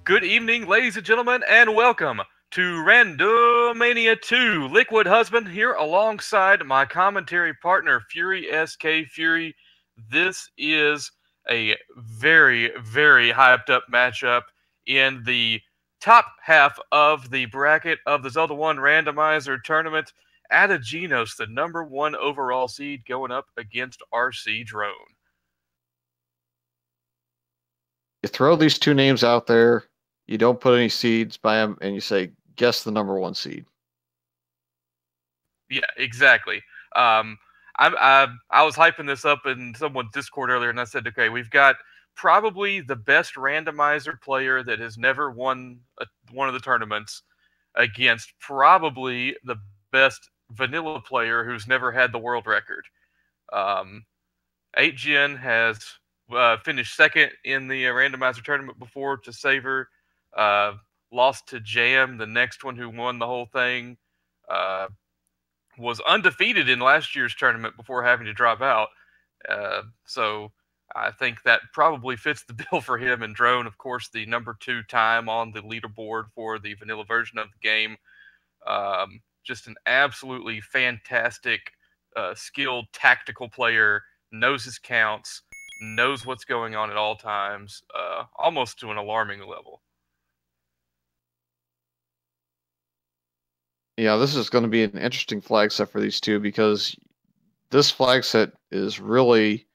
Good evening, ladies and gentlemen, and welcome to Randomania 2. Liquid Husband here alongside my commentary partner, Fury SK Fury. This is a very, very hyped up matchup in the top half of the bracket of the Zelda 1 Randomizer tournament. Ategenos, the #1 overall seed, going up against rcdrone. You throw these two names out there, you don't put any seeds by them, and you say, guess the #1 seed. Yeah, exactly. I was hyping this up in someone's Discord earlier, and I said, okay, we've got probably the best randomizer player that has never won one of the tournaments against probably the best vanilla player who's never had the world record. 8gen has finished second in the randomizer tournament before to Saver. Lost to Jam, the next one who won the whole thing. Was undefeated in last year's tournament before having to drop out. So I think that probably fits the bill for him. And Drone, of course, the #2 time on the leaderboard for the vanilla version of the game. Just an absolutely fantastic, skilled, tactical player, knows his counts, knows what's going on at all times, almost to an alarming level. Yeah, this is going to be an interesting flag set for these two because this flag set is really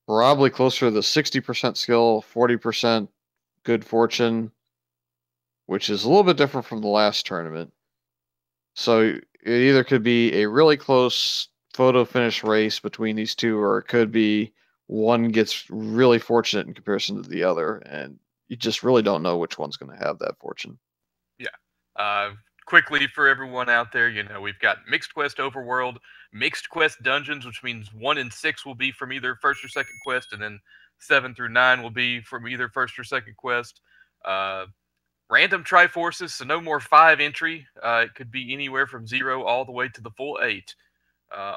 probably closer to the 60% skill, 40% good fortune, which is a little bit different from the last tournament. So it either could be a really close photo finish race between these two, or it could be one gets really fortunate in comparison to the other, and you just really don't know which one's going to have that fortune. Yeah. Quickly for everyone out there, we've got Mixed Quest Overworld, Mixed Quest Dungeons, which means 1 and 6 will be from either first or second quest, and then 7 through 9 will be from either first or second quest. Random Triforces, so no more 5 entry. It could be anywhere from 0 all the way to the full 8.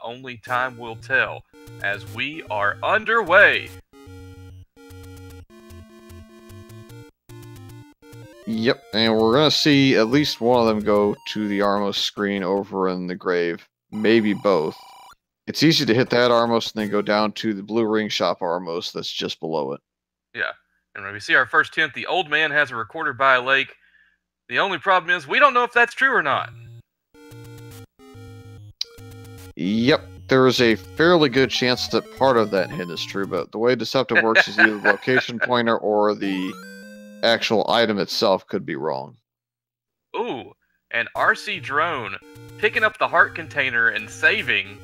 Only time will tell as we are underway. Yep, and we're going to see at least one of them go to the Armos screen over in the grave. Maybe both. It's easy to hit that Armos and then go down to the blue ring shop Armos that's just below it. Yeah, and when we see our first hint, the old man has a recorder by a lake. The only problem is we don't know if that's true or not. Yep, there is a fairly good chance that part of that hint is true, but the way Deceptive works is either the location pointer or the actual item itself could be wrong. Ooh, and rcdrone picking up the heart container and saving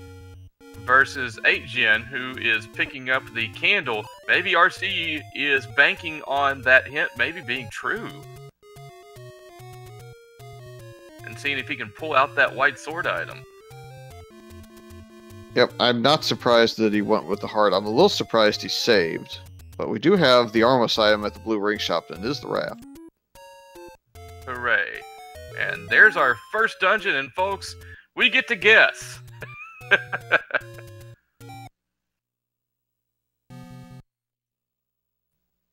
versus 8gen, who is picking up the candle. Maybe RC is banking on that hint maybe being true. And seeing if he can pull out that white sword item. Yep, I'm not surprised that he went with the heart. I'm a little surprised he saved. But we do have the Armos item at the blue ring shop, and it is the raft. Hooray. And there's our first dungeon, and folks, we get to guess.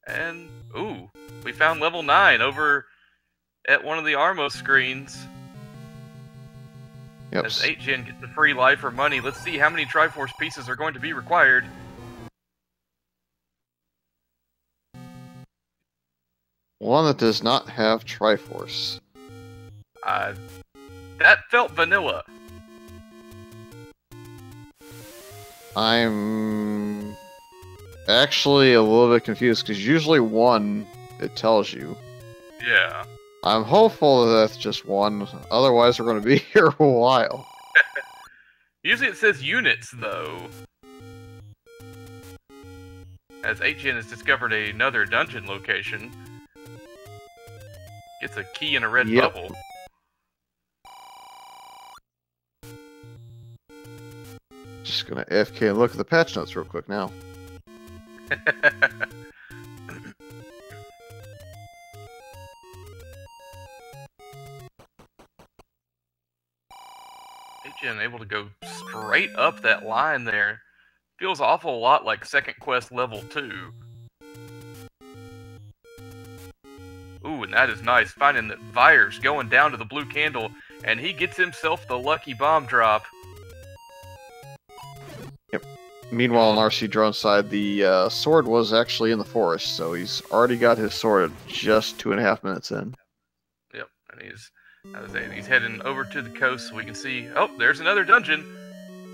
And, ooh, we found level 9 over at one of the Armos screens. Yep. As 8gen gets the free life or money. Let's see how many Triforce pieces are going to be required. One that does not have Triforce. That felt vanilla. I'm actually a little bit confused, because usually 1, it tells you. Yeah. I'm hopeful that that's just 1, otherwise we're going to be here a while. Usually it says units, though. As 8gen has discovered another dungeon location. Gets a key in a red bubble. Just gonna AFK and look at the patch notes real quick now. 8gen able to go straight up that line there. Feels awful lot like second quest level 2. and that is nice. Finding that Fire's going down to the blue candle, and he gets himself the lucky bomb drop. Yep. Meanwhile, on rcdrone side, the sword was actually in the forest, so he's already got his sword just 2.5 minutes in. Yep, and he's heading over to the coast so we can see. Oh, there's another dungeon.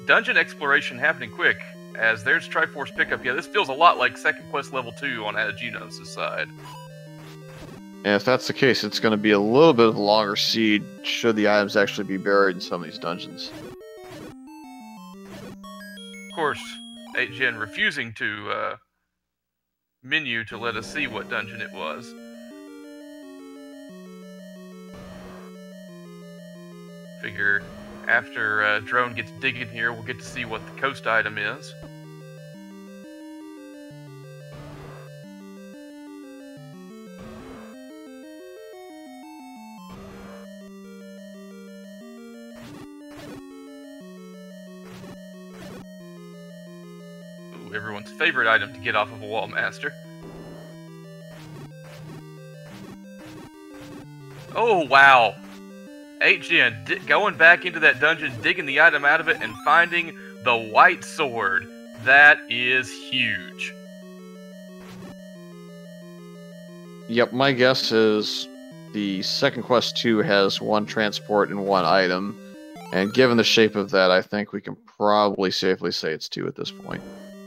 Dungeon exploration happening quick. As there's Triforce pickup. Yeah, this feels a lot like Second Quest Level 2 on Ategenos' side. And if that's the case, it's going to be a little bit of a longer seed should the items actually be buried in some of these dungeons. Of course, 8gen refusing to menu to let us see what dungeon it was. Figure after drone gets digging here, we'll get to see what the coast item is. Ooh, everyone's favorite item to get off of a wall master. Oh, wow. 8gen going back into that dungeon, digging the item out of it, and finding the white sword. That is huge. Yep, my guess is the Second Quest 2 has one transport and one item, and given the shape of that, I think we can probably safely say it's 2 at this point.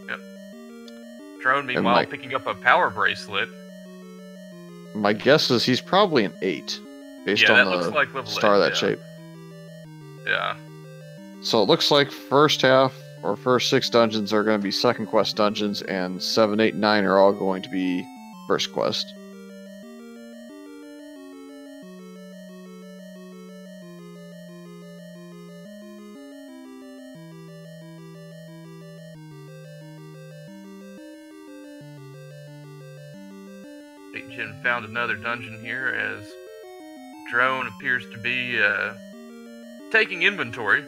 Yep. Drone, meanwhile, picking up a power bracelet. My guess is he's probably an 8. Based on the star of that shape. Yeah. So it looks like first half or first 6 dungeons are going to be Second Quest dungeons, and 7, 8, 9 are all going to be First Quest. Ategenos found another dungeon here as drone appears to be taking inventory.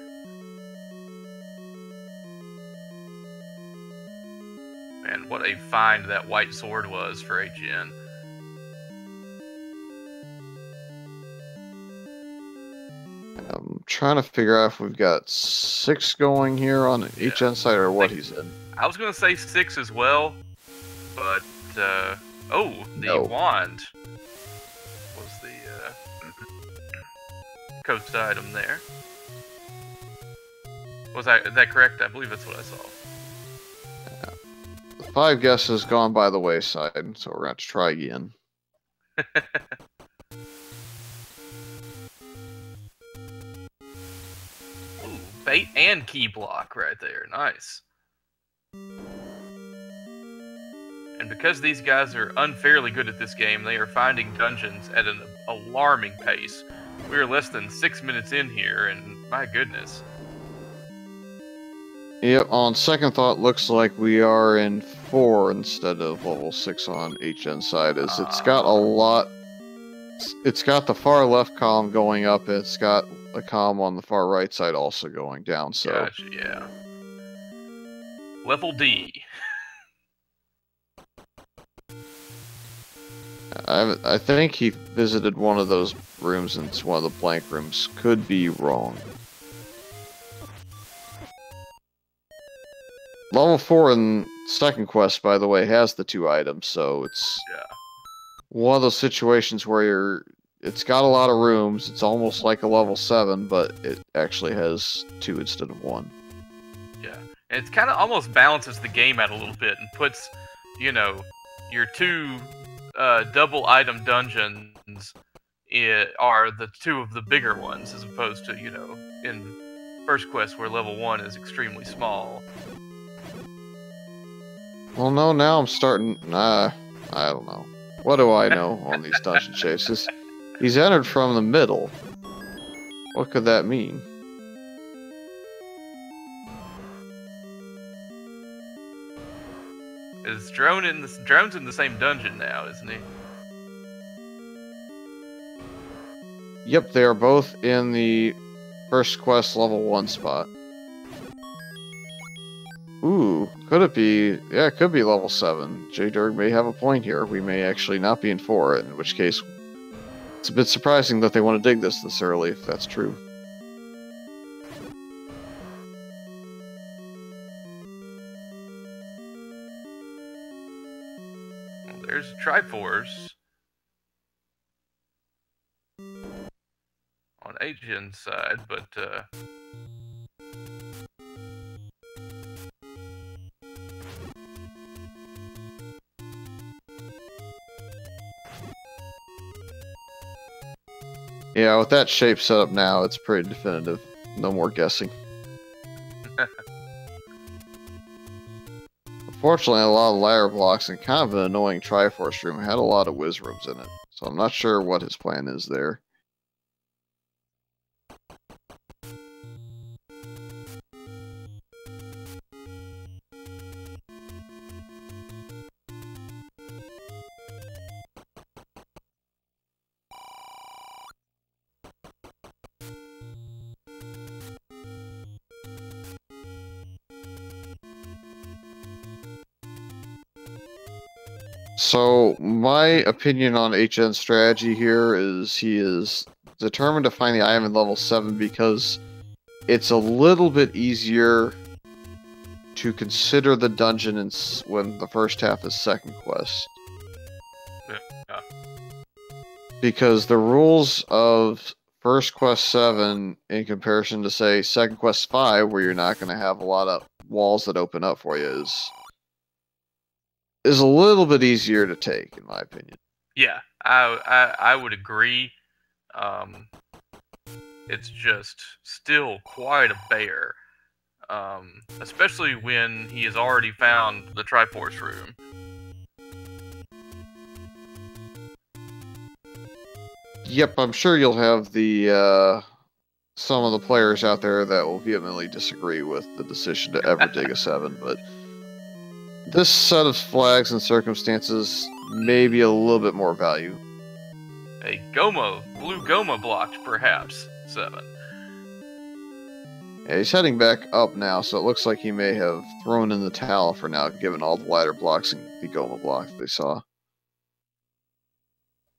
Man, what a find that white sword was for Ategenos. I'm trying to figure out if we've got 6 going here on Ategenos side or what he's in. I was going to say 6 as well, but oh, the wand was the coast item there. Is that correct? I believe that's what I saw. Yeah. The 5 guesses gone by the wayside, so we're going to have to try again. Ooh, bait and key block right there. Nice. And because these guys are unfairly good at this game, they are finding dungeons at an alarming pace. We are less than 6 minutes in here, and my goodness. Yep, on second thought, looks like we are in 4 instead of level 6 on HN side. It's got a lot. It's got the far left column going up, and it's got a column on the far right side also going down. So gotcha, yeah. Level D. I think he visited one of those rooms, and it's one of the blank rooms. Could be wrong. Level 4 in Second Quest, by the way, has the 2 items, so it's one of those situations where it's got a lot of rooms. It's almost like a level 7, but it actually has 2 instead of 1. Yeah, and it kind of almost balances the game out a little bit and puts, you know, your 2 double item dungeons are the 2 of the bigger ones, as opposed to, you know, in First Quest where level 1 is extremely small. Well, no, now I'm starting. I don't know. What do I know on these dungeon chases? He's entered from the middle. What could that mean? Is drone's in the same dungeon now, isn't he? Yep, they are both in the First Quest level 1 spot. Ooh, could it be? Yeah, it could be level 7. J-Dirg may have a point here. We may actually not be in 4, in which case It's a bit surprising that they want to dig this early, if that's true. Well, there's Triforce on Ategenos' side, but yeah, with that shape set up now, it's pretty definitive. No more guessing. Unfortunately, a lot of ladder blocks and kind of an annoying Triforce room had a lot of whiz rooms in it, so I'm not sure what his plan is there. So, my opinion on HN's strategy here is he is determined to find the item in level 7 because it's a little bit easier to consider the dungeon when the first half is second quest. yeah. Because the rules of first quest 7 in comparison to, say, second quest 5, where you're not going to have a lot of walls that open up for you, is a little bit easier to take, in my opinion. Yeah, I would agree. It's just still quite a bear, especially when he has already found the Triforce room. Yep, I'm sure you'll have the some of the players out there that will vehemently disagree with the decision to ever dig a 7, but this set of flags and circumstances may be a little bit more value. A blue Goma blocked, perhaps, 7. Yeah, he's heading back up now, so it looks like he may have thrown in the towel for now, given all the ladder blocks and the Goma block they saw.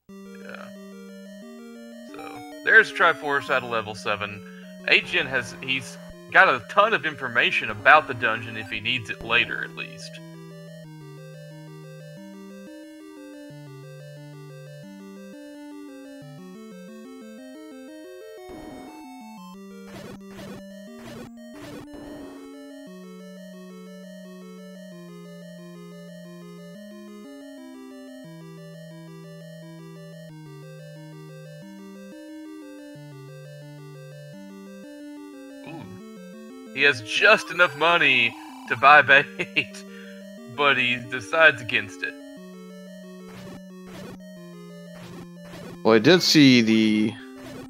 Yeah. So, there's Triforce at a level 7. Agen he's got a ton of information about the dungeon if he needs it later, at least. He has just enough money to buy bait, but he decides against it. Well, I did see the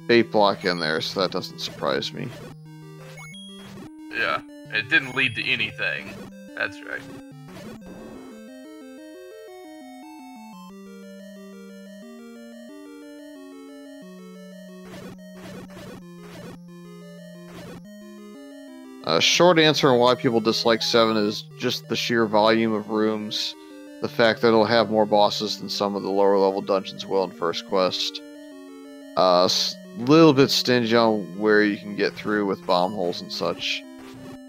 bait block in there, so that doesn't surprise me. Yeah, it didn't lead to anything. That's right. A short answer on why people dislike 7 is just the sheer volume of rooms, the fact that it'll have more bosses than some of the lower level dungeons will in first quest. Little bit stingy on where you can get through with bomb holes and such.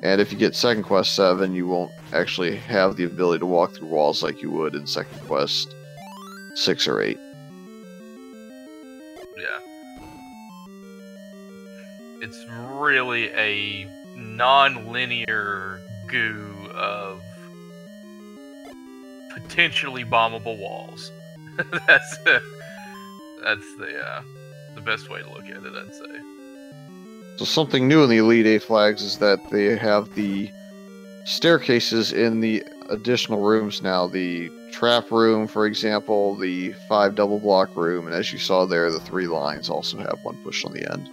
And if you get second quest 7, you won't actually have the ability to walk through walls like you would in second quest 6 or 8. Yeah. It's really a non-linear goo of potentially bombable walls. that's the best way to look at it, I'd say. So something new in the Elite 8 flags is that they have the staircases in the additional rooms now. The trap room, for example, the 5 double block room, and as you saw there, the 3 lines also have one push on the end.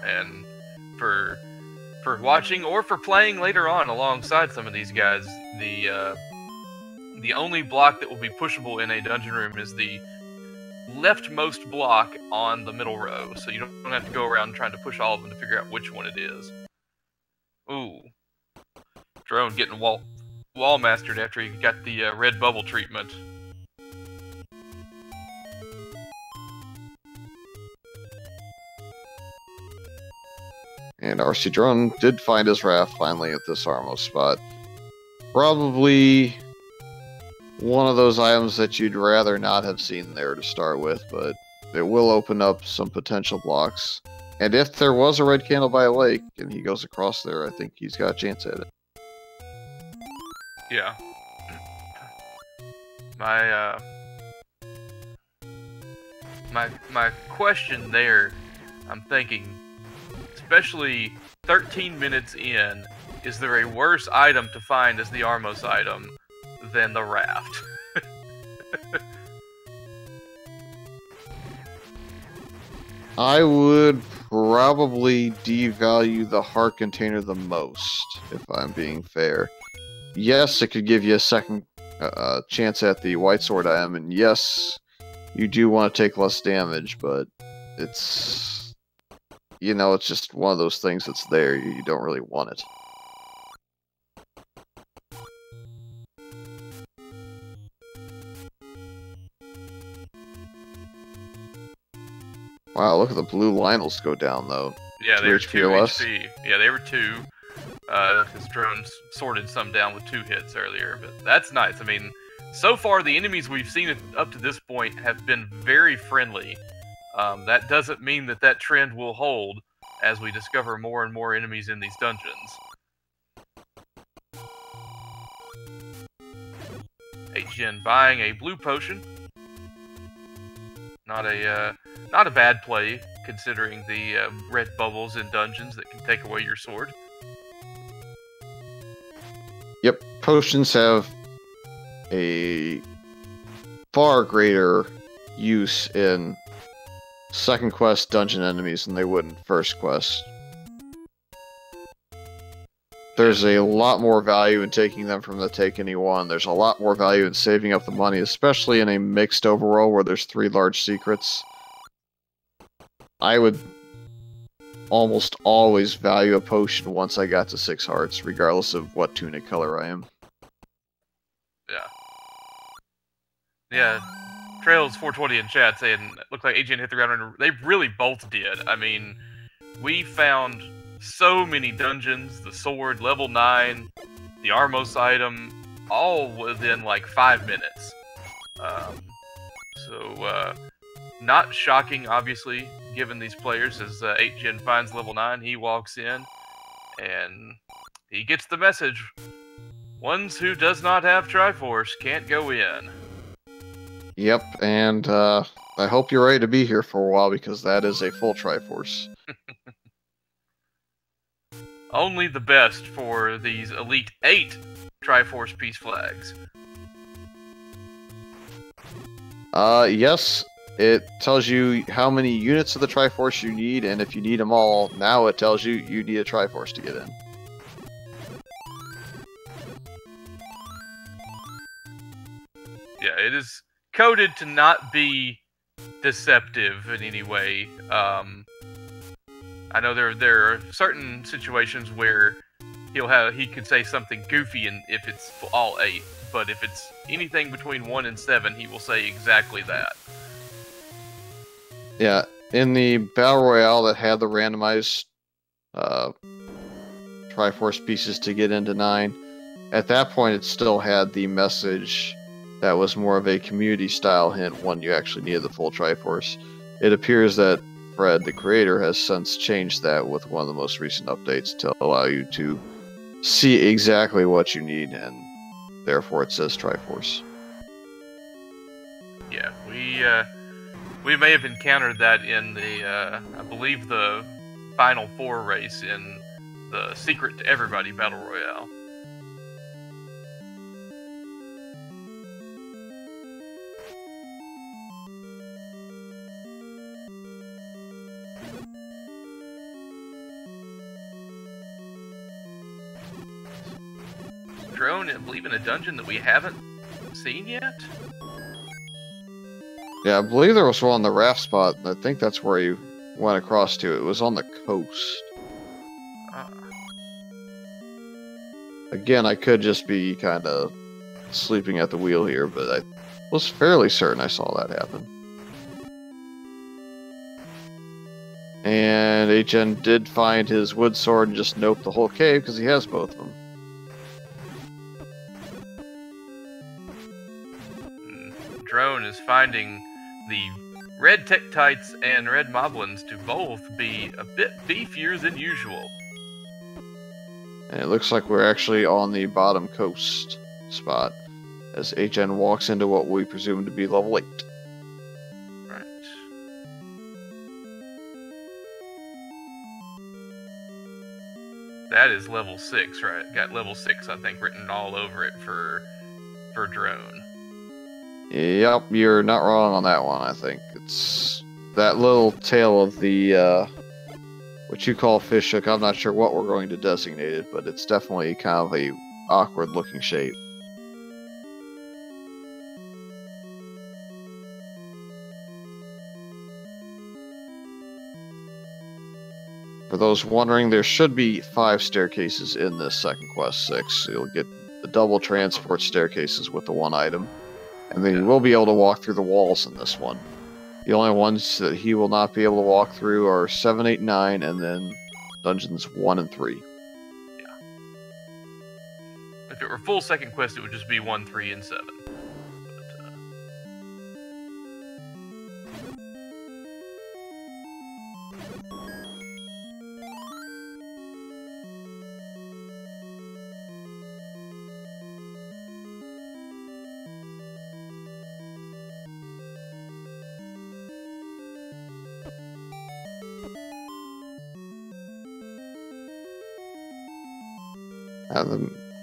And for watching or for playing later on alongside some of these guys, the only block that will be pushable in a dungeon room is the leftmost block on the middle row, so you don't have to go around trying to push all of them to figure out which one it is. Ooh. Drone getting wall mastered after he got the red bubble treatment. And rcdrone did find his raft finally at this Armo spot. Probably one of those items that you'd rather not have seen there to start with, but it will open up some potential blocks. And if there was a red candle by a lake and he goes across there, I think he's got a chance at it. Yeah. My question there, I'm thinking, especially 13 minutes in, is there a worse item to find as the Armos item than the raft? I would probably devalue the heart container the most, if I'm being fair. Yes, it could give you a second chance at the white sword item, and yes, you do want to take less damage, but it's, you know, it's just one of those things that's there. You don't really want it. Wow, look at the blue Lionels go down, though. Yeah, they were 2 less. HP. Yeah, they were 2. His drones sorted some down with 2 hits earlier, but that's nice. I mean, so far the enemies we've seen up to this point have been very friendly. That doesn't mean that that trend will hold as we discover more and more enemies in these dungeons. Ategenos buying a blue potion. Not a bad play, considering the red bubbles in dungeons that can take away your sword. Yep, potions have a far greater use in second quest dungeon enemies than they would in first quest. There's a lot more value in taking them from the Take Anyone. There's a lot more value in saving up the money, especially in a mixed overworld where there's 3 large secrets. I would almost always value a potion once I got to 6 hearts, regardless of what tunic color I am. Yeah. Yeah. Trails 420 in chat saying, looked like Ategenos hit the ground. They really both did. I mean, we found so many dungeons, the sword, level 9, the Armos item, all within like 5 minutes. Not shocking, obviously, given these players, as Ategenos finds level 9, he walks in, and he gets the message, ones who does not have Triforce can't go in. Yep, and I hope you're ready to be here for a while, because that is a full Triforce. Only the best for these Elite 8 Triforce Peace Flags. Yes, it tells you how many units of the Triforce you need, and if you need them all, now it tells you you need a Triforce to get in. Yeah, it is coded to not be deceptive in any way. I know there are certain situations where he could say something goofy, and if it's all 8, but if it's anything between 1 and 7, he will say exactly that. Yeah, in the Battle Royale that had the randomized Triforce pieces to get into 9, at that point it still had the message that was more of a community-style hint when you actually needed the full Triforce. It appears that Fred, the creator, has since changed that with one of the most recent updates to allow you to see exactly what you need, and therefore it says Triforce. Yeah, we may have encountered that in the, I believe the Final 4 race in the Secret to Everybody Battle Royale. Drone, I believe, in a dungeon that we haven't seen yet? Yeah, I believe there was one on the raft spot, and I think that's where you went across to. It was on the coast. Again, I could just be kind of sleeping at the wheel here, but I was fairly certain I saw that happen. And HN did find his wood sword and just nope the whole cave because he has both of them. Drone is finding the red Tektites and red Moblins to both be a bit beefier than usual. And it looks like we're actually on the bottom coast spot as HN walks into what we presume to be level 8. Right. That is level 6, right? Got level 6, I think, written all over it for Drone. Yep, you're not wrong on that one, I think. It's that little tail of the, what you call fish hook. I'm not sure what we're going to designate it, but it's definitely kind of a awkward looking shape. For those wondering, there should be 5 staircases in this second quest 6. You'll get the double transport staircases with the one item. And then you will be able to walk through the walls in this one. The only ones that he will not be able to walk through are 7, 8, 9, and then dungeons 1 and 3. Yeah. If it were full second quest, it would just be 1, 3, and 7.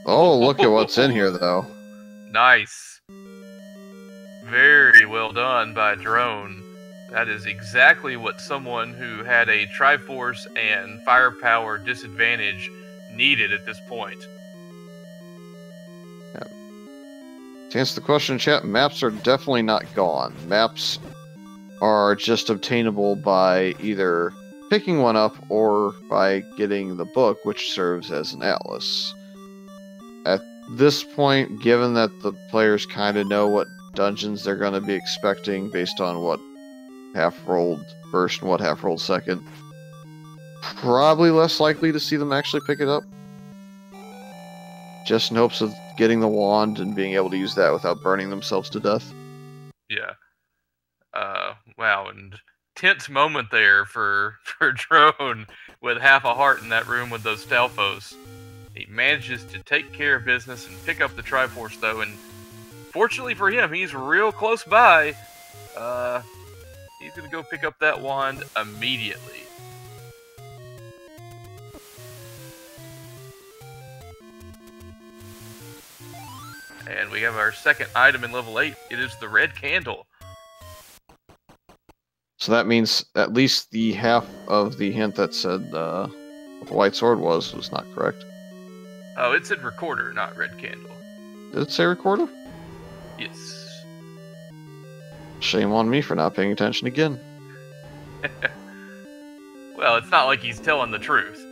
Oh, look at what's in here, though. Nice. Very well done by Drone. That is exactly what someone who had a Triforce and firepower disadvantage needed at this point. Yeah. To answer the question, chat, maps are definitely not gone. Maps are just obtainable by either picking one up or by getting the book, which serves as an atlas. At this point, given that the players kind of know what dungeons they're going to be expecting based on what half-rolled first and what half-rolled second, probably less likely to see them actually pick it up. Just in hopes of getting the wand and being able to use that without burning themselves to death. Yeah. Wow, and tense moment there for Drone with half a heart in that room with those Stalfos. He manages to take care of business and pick up the Triforce, though, and fortunately for him, he's real close by. He's going to go pick up that wand immediately. And we have our second item in level 8. It is the red candle. So that means at least the half of the hint that said what the white sword was not correct. Oh, it said recorder, not red candle. Did it say recorder? Yes. Shame on me for not paying attention again. Well, it's not like he's telling the truth.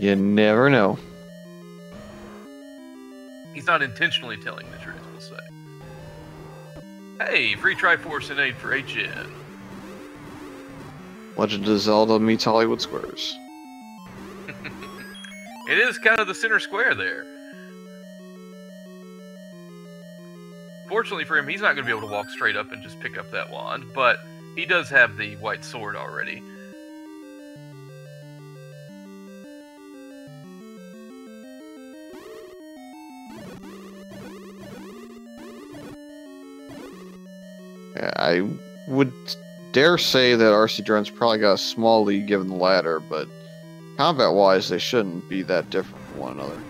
You never know. He's not intentionally telling the truth, we'll say. Hey, free Triforce and aid for HN. Legend of Zelda meets Hollywood Squares. It is kind of the center square there. Fortunately for him, he's not going to be able to walk straight up and just pick up that wand, but he does have the white sword already. Yeah, I would dare say that rcdrone's probably got a small lead given the ladder, but combat-wise, they shouldn't be that different from one another.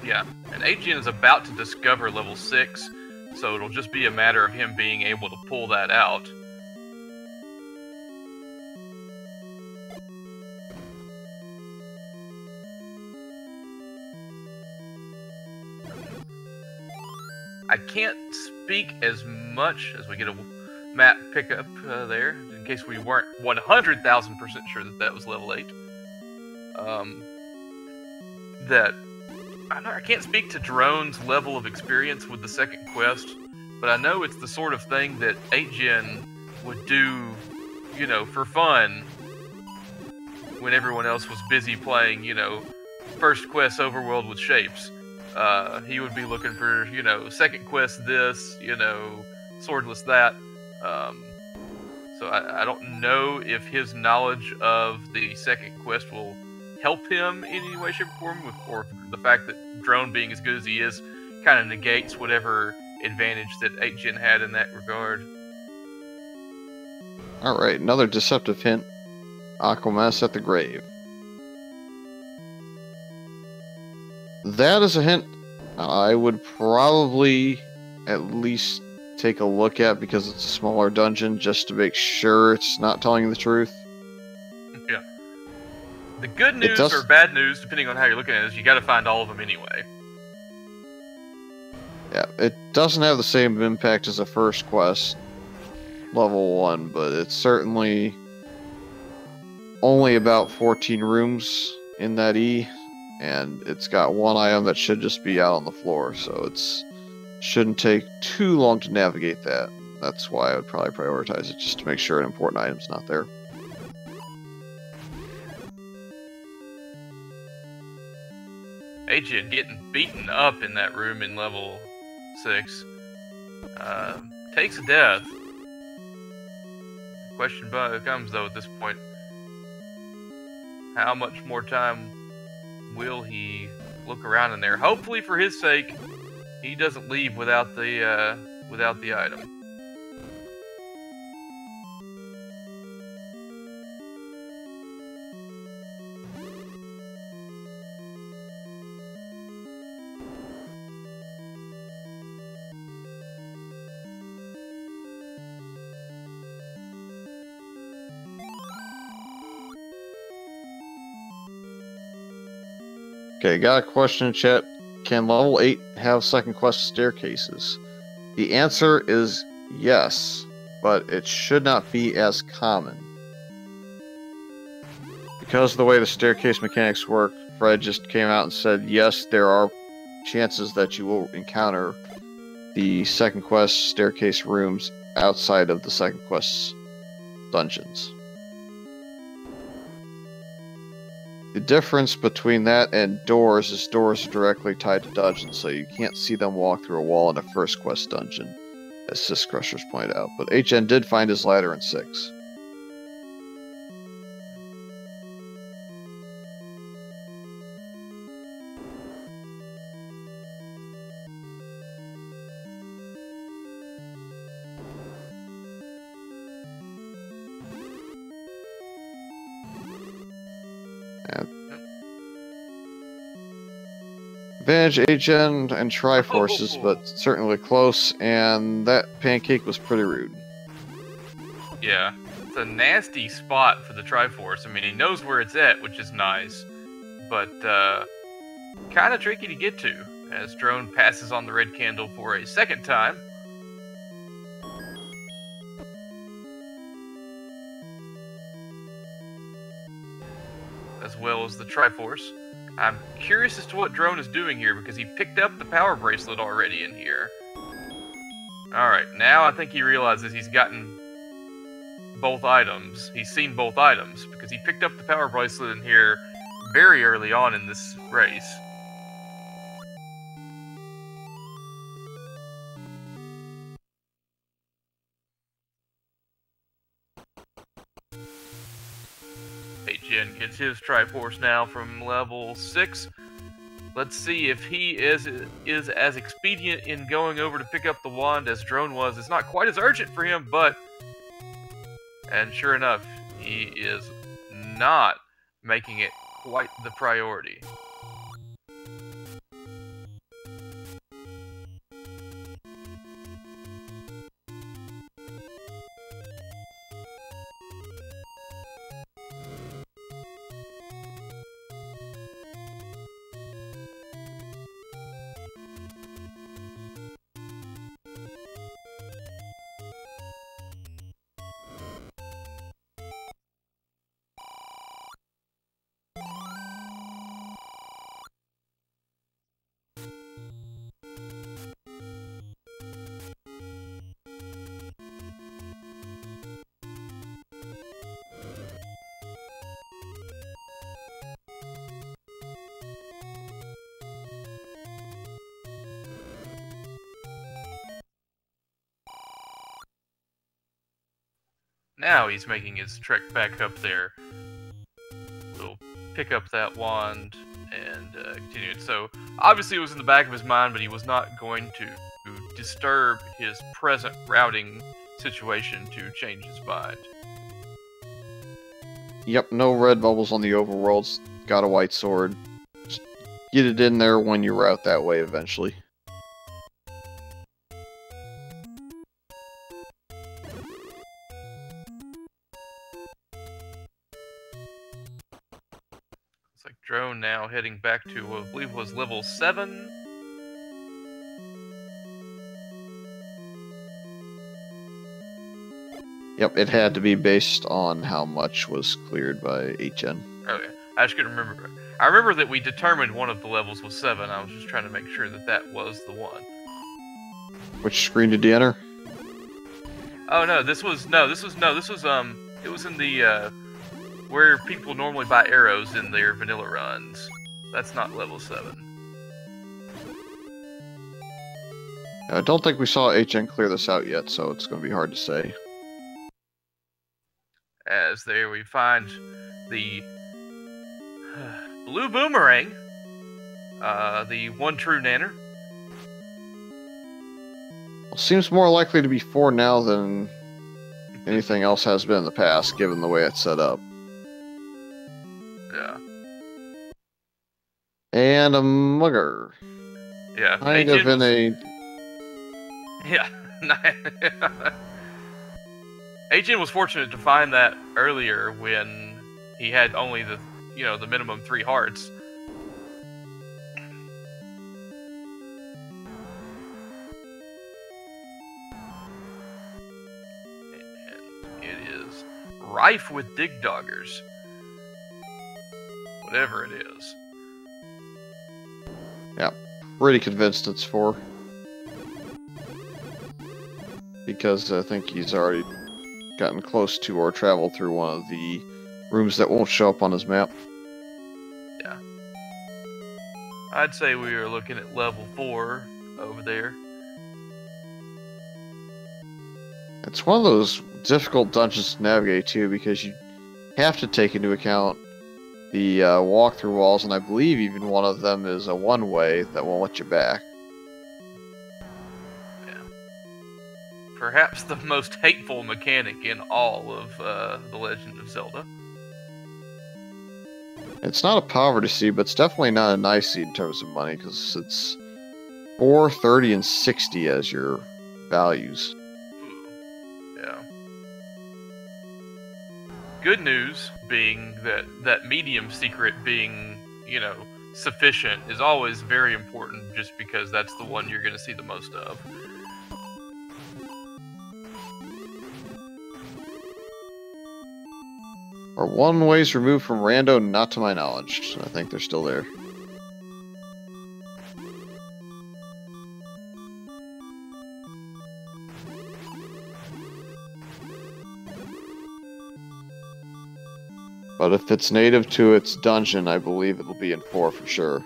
Yeah, and HN is about to discover level 6, so it'll just be a matter of him being able to pull that out. I can't speak as much as we get a map pickup there, in case we weren't 100,000% sure that that was level 8. That I can't speak to Drone's level of experience with the second quest, but I know it's the sort of thing that 8gen would do, for fun when everyone else was busy playing, first quest overworld with shapes. He would be looking for, second quest this, swordless that. So I don't know if his knowledge of the second quest will help him in any way, shape, or form, or the fact that Drone being as good as he is kind of negates whatever advantage that 8gen had in that regard. Alright, another deceptive hint. Aquamas at the grave. That is a hint I would probably at least take a look at because it's a smaller dungeon, just to make sure it's not telling you the truth. Yeah. The good news or bad news, depending on how you're looking at it, is you got to find all of them anyway. Yeah, it doesn't have the same impact as a first quest, level 1, but it's certainly only about 14 rooms in that E, and it's got one item that should just be out on the floor, so it's shouldn't take too long to navigate that. That's why I would probably prioritize it, just to make sure an important item's not there. Agent getting beaten up in that room in level 6. Takes a death. The question comes, though, at this point, how much more time will he look around in there? Hopefully, for his sake, he doesn't leave without the item. Okay, got a question in chat. Can level 8 have second quest staircases? The answer is yes, but it should not be as common. Because of the way the staircase mechanics work, Fred just came out and said, yes, there are chances that you will encounter the second quest staircase rooms outside of the second quest dungeons. The difference between that and doors is doors are directly tied to dungeons, so you can't see them walk through a wall in a first quest dungeon, as Sis Crushers pointed out. But HN did find his ladder in 6. Advantage HN and Triforces, but certainly close, and that pancake was pretty rude. Yeah, it's a nasty spot for the Triforce. I mean, he knows where it's at, which is nice, but kind of tricky to get to, as Drone passes on the red candle for a second time. As well as the Triforce. I'm curious as to what Drone is doing here, because he picked up the power bracelet already in here. Alright, now I think he realizes he's gotten both items. He's seen both items, because he picked up the power bracelet in here very early on in this race. Jin gets his Triforce now from level 6. Let's see if he is as expedient in going over to pick up the wand as Drone was. It's not quite as urgent for him, but... And sure enough, he is not making it quite the priority. Now he's making his trek back up there. He'll pick up that wand and continue it. So obviously it was in the back of his mind, but he was not going to disturb his present routing situation to change his mind. Yep, no red bubbles on the overworlds. Got a white sword. Just get it in there when you route that way eventually. It's like drone now heading back to what I believe was level 7. Yep, it had to be based on how much was cleared by HN. Okay, I just couldn't remember. I remember that we determined one of the levels was 7. I was just trying to make sure that that was the one. Which screen did you enter? Oh no, this was it was in the where people normally buy arrows in their vanilla runs. That's not level 7. I don't think we saw HN clear this out yet, so it's going to be hard to say. As there we find the blue boomerang, the one true nanner. Well, seems more likely to be 4 now than anything else has been in the past, given the way it's set up. Yeah. And a mugger. Yeah. Kind of in a... Yeah. HN was fortunate to find that earlier when he had only the, the minimum 3 hearts. And it is rife with dig doggers. Whatever it is. Yeah, pretty convinced it's 4. Because I think he's already gotten close to or traveled through one of the rooms that won't show up on his map. Yeah. I'd say we are looking at level 4 over there. It's one of those difficult dungeons to navigate too, because you have to take into account the walkthrough walls, and I believe even one of them is a one-way that won't let you back. Perhaps the most hateful mechanic in all of The Legend of Zelda. It's not a poverty seed, but it's definitely not a nice seed in terms of money, because it's 4, 30, and 60 as your values. Yeah. Good news being that medium secret being, sufficient is always very important, just because that's the one you're going to see the most of. Are 1 ways removed from Rando, not to my knowledge. I think they're still there. But if it's native to its dungeon, I believe it'll be in 4 for sure.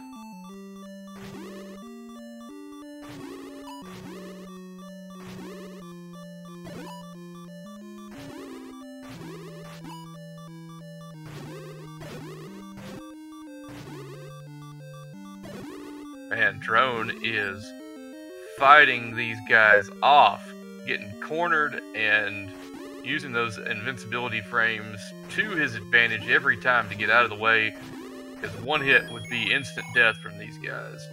Man, Drone is fighting these guys off, getting cornered and using those invincibility frames to his advantage every time to get out of the way, because 1 hit would be instant death from these guys.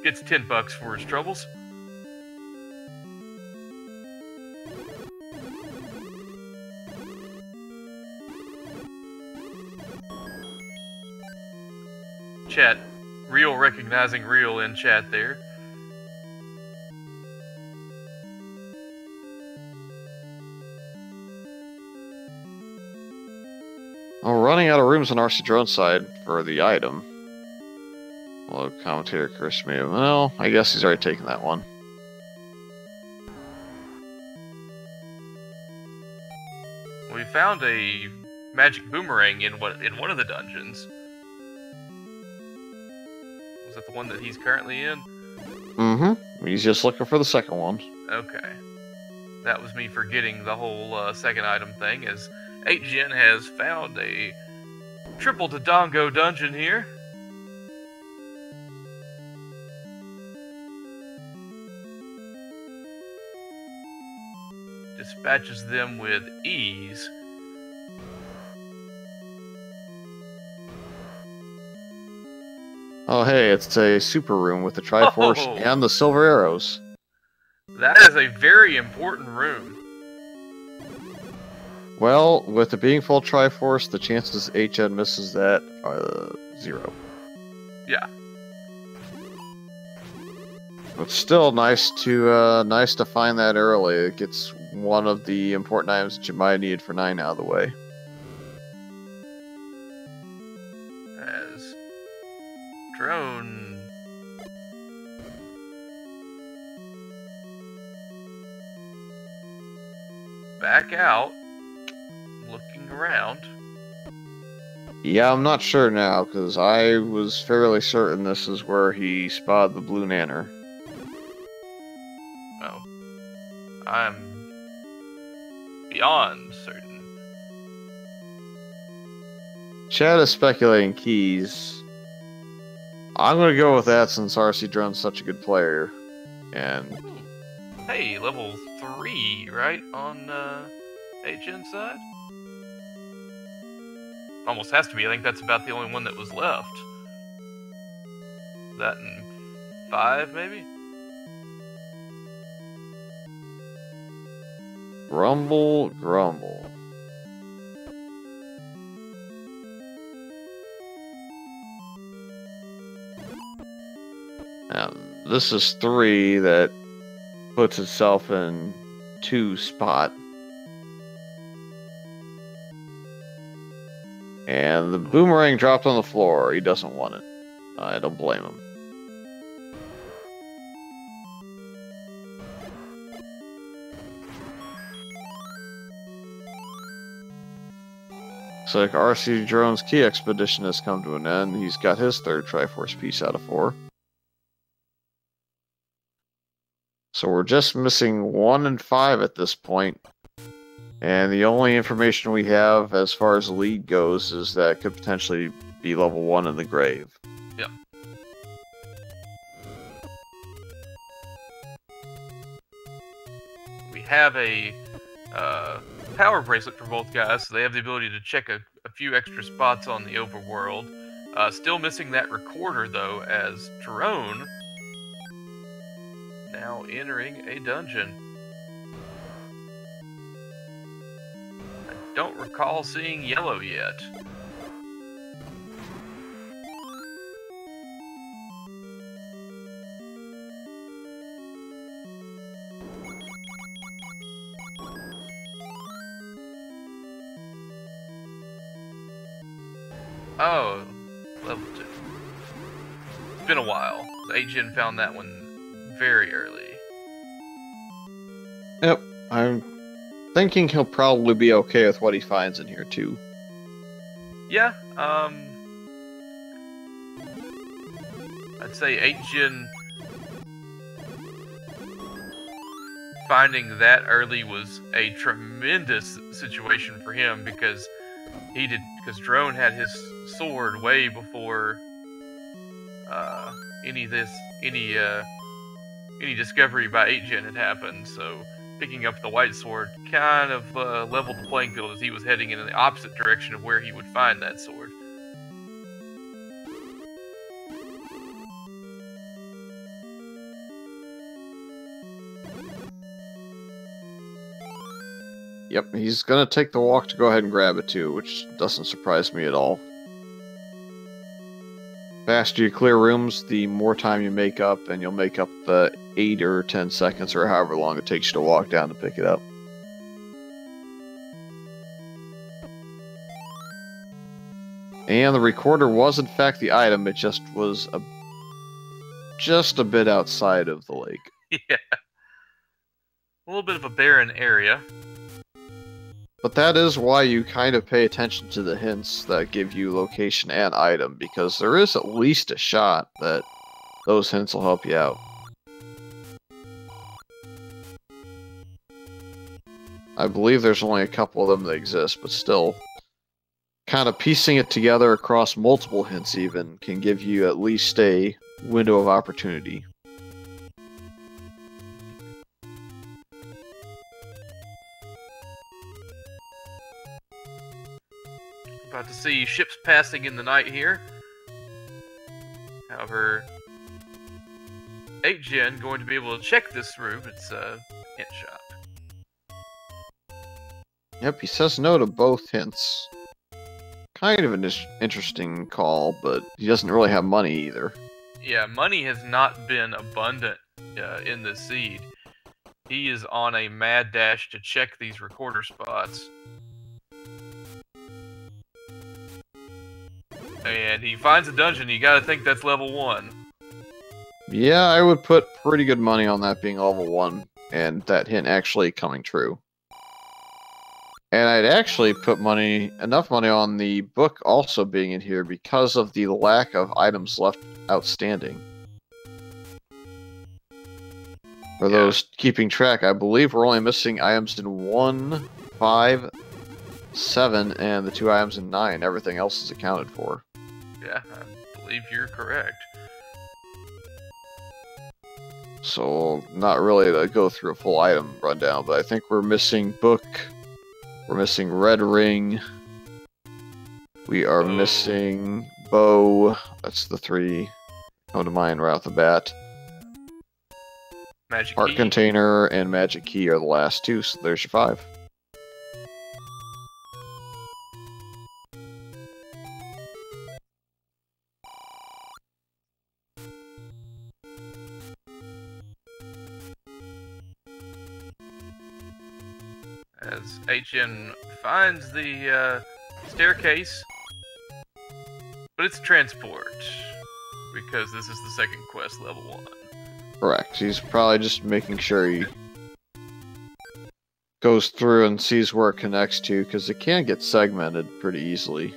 Gets $10 for his troubles. Chat. Real recognizing real in chat there. Oh, running out of rooms on rcdrone side for the item. Well, commentator Chris may have... Well, I guess he's already taken that one. We found a magic boomerang in one of the dungeons. Was that the one that he's currently in? Mm-hmm. He's just looking for the second one. Okay. That was me forgetting the whole second item thing, as 8gen has found a triple Dodongo dungeon here. Dispatches them with ease. Oh, hey, it's a super room with the Triforce and the silver arrows. That is a very important room. Well, with it being full Triforce, the chances 8gen misses that are 0. Yeah. But still nice to find that early. It gets one of the important items that you might need for 9 out of the way. As drone back out, looking around. Yeah, I'm not sure now, because I was fairly certain this is where he spotted the blue nanner. Oh. I'm beyond certain. Chad is speculating keys. I'm going to go with that since rcdrone's such a good player. And hey, level 3, right? On 8gen side? Almost has to be. I think that's about the only one that was left. That and 5, maybe? Grumble, grumble. Now, this is 3 that puts itself in 2 spot. And the boomerang dropped on the floor. He doesn't want it. I don't blame him. Looks like rcdrone's key expedition has come to an end. He's got his 3rd Triforce piece out of 4. So we're just missing 1 and 5 at this point. And the only information we have as far as the lead goes is that it could potentially be level 1 in the grave. Yep. We have a power bracelet for both guys, so they have the ability to check a few extra spots on the overworld. Still missing that recorder, though, as Drone now entering a dungeon. I don't recall seeing yellow yet. Oh, level 2. It's been a while. The 8gen found that one very early. Yep, I'm thinking he'll probably be okay with what he finds in here, too. Yeah, I'd say 8gen finding that early was a tremendous situation for him because Drone had his sword way before any discovery by 8gen had happened, so picking up the white sword kind of leveled the playing field as he was heading in the opposite direction of where he would find that sword. Yep, he's gonna take the walk to go ahead and grab it too, which doesn't surprise me at all. The faster you clear rooms, the more time you make up, and you'll make up the 8 or 10 seconds or however long it takes you to walk down to pick it up. And the recorder was in fact the item, it just was just a bit outside of the lake. Yeah. A little bit of a barren area. But that is why you kind of pay attention to the hints that give you location and item, because there is at least a shot that those hints will help you out. I believe there's only a couple of them that exist, but still, kind of piecing it together across multiple hints even can give you at least a window of opportunity. About to see ships passing in the night here. However, 8gen going to be able to check this room. It's a hint shot. Yep, he says no to both hints. Kind of an interesting call, but he doesn't really have money either. Yeah, money has not been abundant in this seed. He is on a mad dash to check these recorder spots. And he finds a dungeon. You gotta think that's level 1. Yeah, I would put pretty good money on that being level 1, and that hint actually coming true. And I'd actually put enough money on the book also being in here because of the lack of items left outstanding. For those keeping track, I believe we're only missing items in 1, 5, 7, and the 2 items in 9. Everything else is accounted for. Yeah, I believe you're correct. So, not really to go through a full item rundown, but I think we're missing book, we're missing red ring, we are missing bow, that's the 3 come to mind right off the bat. Magic Art key. container and magic key are the last 2, so there's your 5. As HN finds the staircase, but it's transport, because this is the second quest, level 1. Correct. He's probably just making sure he goes through and sees where it connects to, because it can get segmented pretty easily.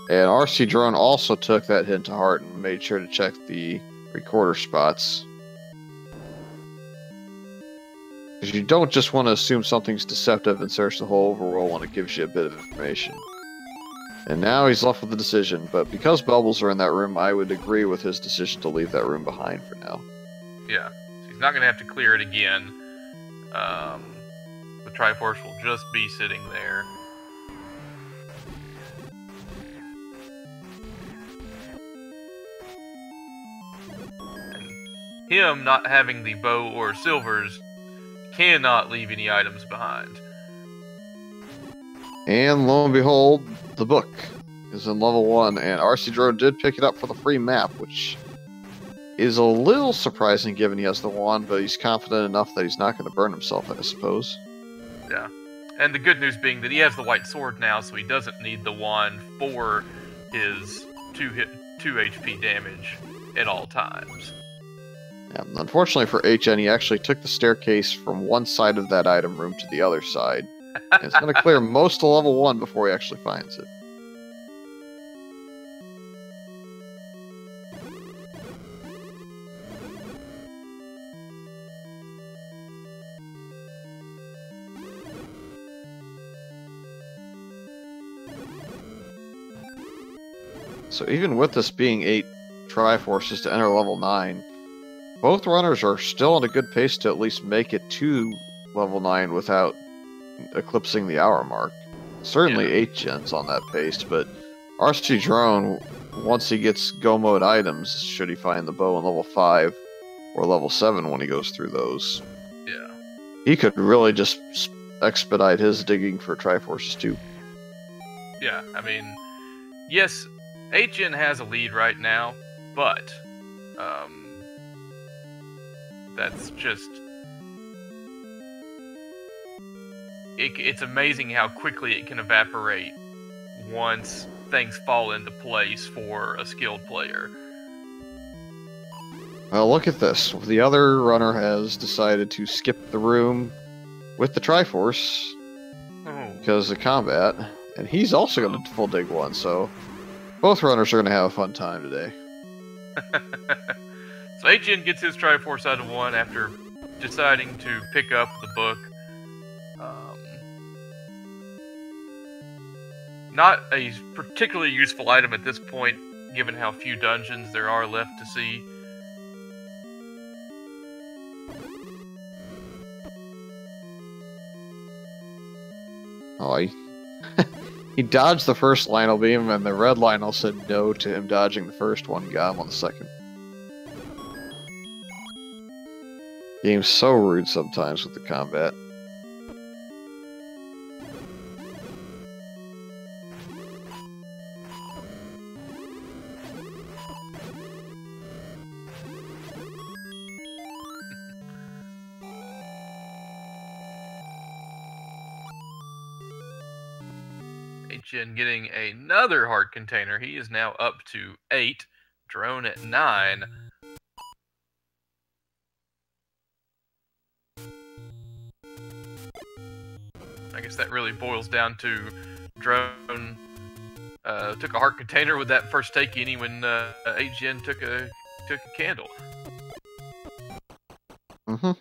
And rcdrone also took that hint to heart and made sure to check the recorder spots. Because you don't just want to assume something's deceptive and search the whole overworld when it gives you a bit of information. And now he's left with the decision, but because bubbles are in that room, I would agree with his decision to leave that room behind for now. Yeah, so he's not going to have to clear it again. The Triforce will just be sitting there. And him not having the bow or silvers cannot leave any items behind. And lo and behold, the book is in level 1, and rcdrone did pick it up for the free map, which is a little surprising given he has the wand, but he's confident enough that he's not going to burn himself, I suppose. Yeah. And the good news being that he has the white sword now, so he doesn't need the wand for his 2 HP damage at all times. And unfortunately for HN, he actually took the staircase from one side of that item room to the other side. And it's going to clear most of level 1 before he actually finds it. So even with this being 8 Triforces to enter level 9, both runners are still on a good pace to at least make it to level 9 without eclipsing the hour mark. Certainly 8gen's on that pace, but rcdrone, once he gets go mode items, should he find the bow in level 5 or level 7 when he goes through those, he could really just expedite his digging for Triforces too. Yeah, I mean, yes, HN has a lead right now, but that's just... It's amazing how quickly it can evaporate once things fall into place for a skilled player. Well, look at this. The other runner has decided to skip the room with the Triforce because of combat, and he's also going to full dig one, so both runners are going to have a fun time today. So HN gets his Triforce out of 1 after deciding to pick up the book. Not a particularly useful item at this point, given how few dungeons there are left to see. Oh, he dodged the first Lionel beam, and the red Lionel said no to him dodging the first one, got him on the second. Game's so rude sometimes with the combat. Ategenos getting another heart container. He is now up to 8. Drone at 9. I guess that really boils down to Drone took a heart container with that first take any when Ategenos took a candle. Mm-hmm.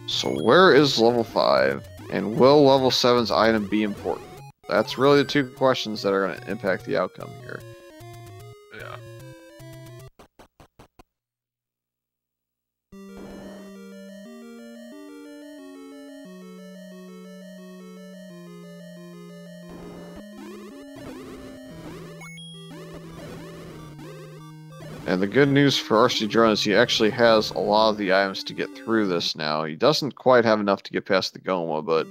So where is level 5? And will level 7's item be important? That's really the two questions that are going to impact the outcome here. Yeah. And the good news for rcdrone is he actually has a lot of the items to get through this now. He doesn't quite have enough to get past the Goma, but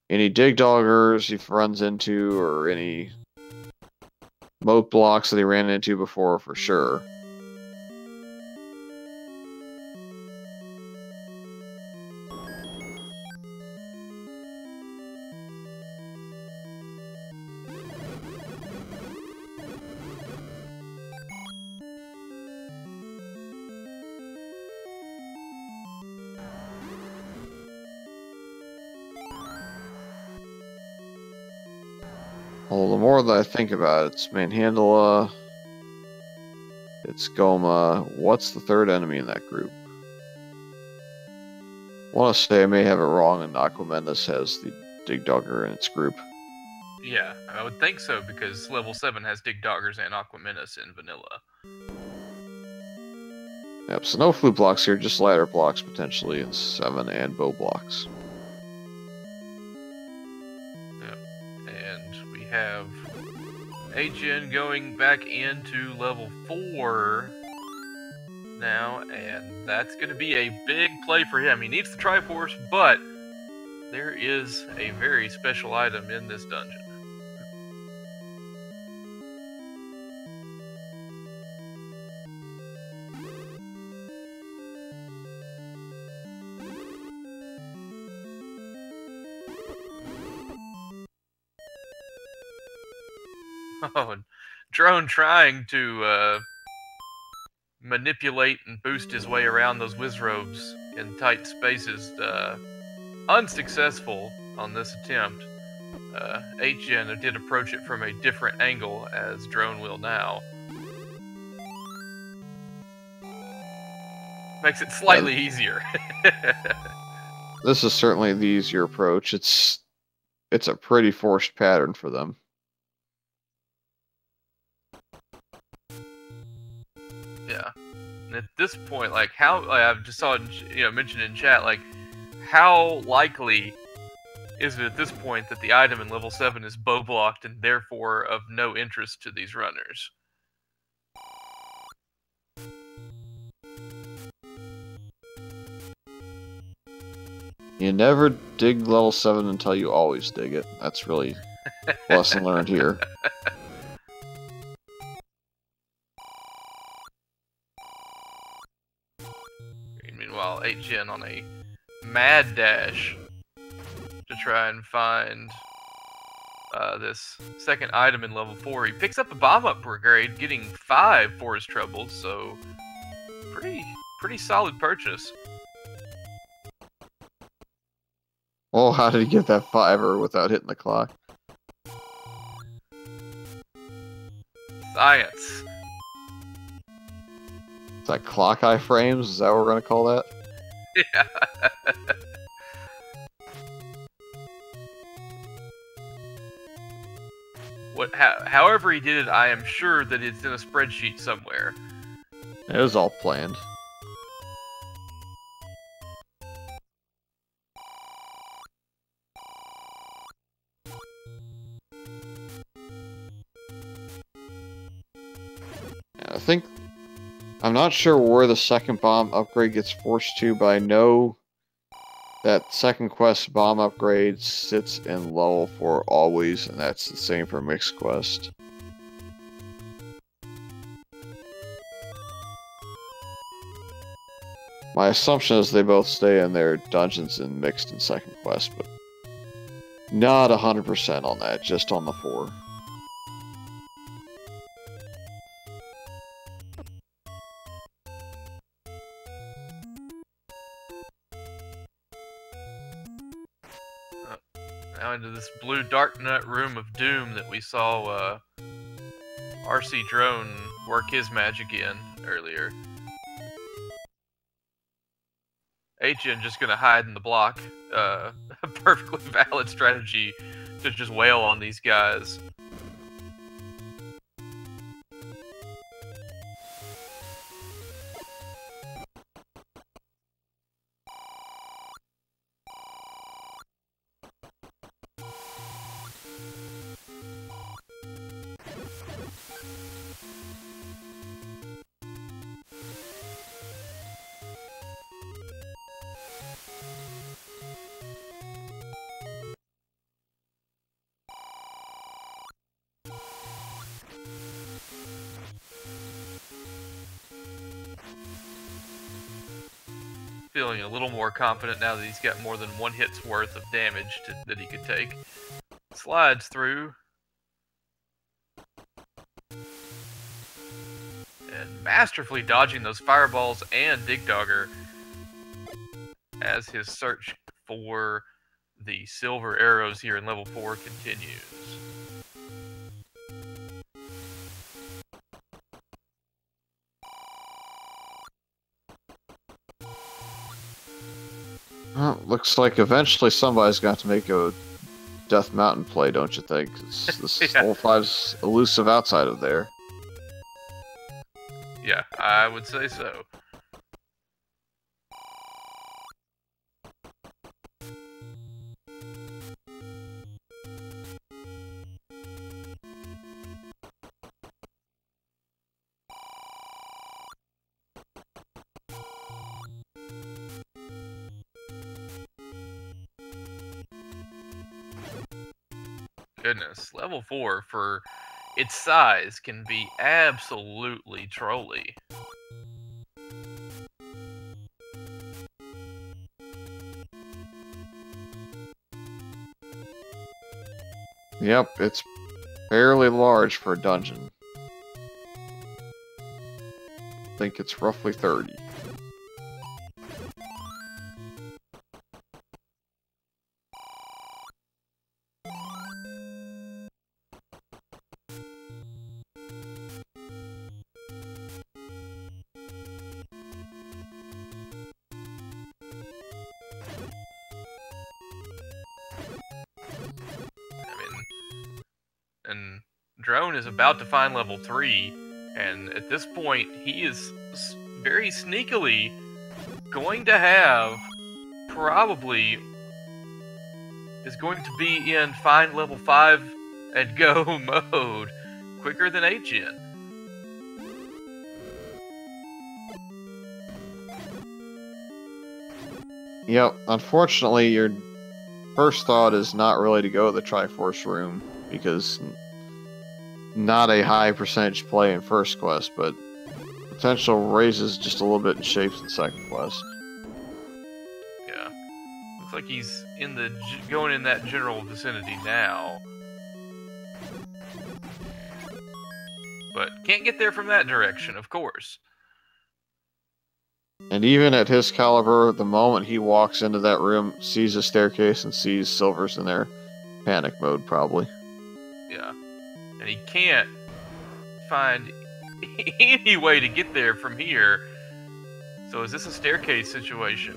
any dig doggers he runs into, or any moat blocks that he ran into before, for sure. Well, the more that I think about it, it's Manhandla, it's Goma. What's the third enemy in that group? I want to say I may have it wrong, and Aquamenus has the Dig Dogger in its group. Yeah, I would think so, because level 7 has Dig Doggers and Aquamenus in vanilla. Yep, so no flute blocks here, just ladder blocks potentially in 7 and bow blocks. Yep. And we have Ategenos going back into level 4 now, and that's going to be a big play for him. He needs the Triforce, but there is a very special item in this dungeon. Oh, Drone trying to manipulate and boost his way around those Wizrobes in tight spaces. Unsuccessful on this attempt. Ategenos did approach it from a different angle, as Drone will now. Makes it slightly easier. This is certainly the easier approach. It's a pretty forced pattern for them. Yeah. And at this point, like, how I just saw it, mentioned in chat, like, how likely is it at this point that the item in level 7 is bow blocked and therefore of no interest to these runners? You never dig level 7 until you always dig it. That's really a lesson learned here. Meanwhile, Ategenos on a mad dash to try and find this second item in level 4. He picks up a bomb up brigade, getting 5 for his troubles, so Pretty solid purchase. Oh, how did he get that fiver without hitting the clock? Science. Is that clock eye frames? Is that what we're going to call that? Yeah. However he did it, I am sure that it's in a spreadsheet somewhere. It was all planned. I'm not sure where the second bomb upgrade gets forced to, but I know that second quest bomb upgrade sits in level 4 always, and that's the same for mixed quest. My assumption is they both stay in their dungeons in mixed and second quest, but not 100% on that, just on the 4. Now into this blue dark nut room of doom that we saw rcdrone work his magic in earlier. Ategenos just gonna hide in the block. A perfectly valid strategy to just wail on these guys. Feeling a little more confident now that he's got more than one hit's worth of damage that he could take. Slides through. And masterfully dodging those fireballs and Dig Dogger as his search for the silver arrows here in level 4 continues. Well, looks like eventually somebody's got to make a Death Mountain play, don't you think? This Yeah. level 5's elusive outside of there. Yeah, I would say so. Goodness, level 4 for its size can be absolutely trolly. Yep, it's fairly large for a dungeon. I think it's roughly 30. And Drone is about to find level 3, and at this point, he is very sneakily going to have, probably, is going to be in find level 5 and go mode quicker than Ategenos. Yep, unfortunately, your first thought is not really to go to the Triforce room, because not a high percentage play in first quest, but potential raises just a little bit in shapes in second quest. Yeah, looks like he's going in that general vicinity now, but can't get there from that direction, of course. And even at his caliber, the moment he walks into that room, sees a staircase, and sees Silver's in there, panic mode probably. Yeah. And he can't find any way to get there from here. So is this a staircase situation?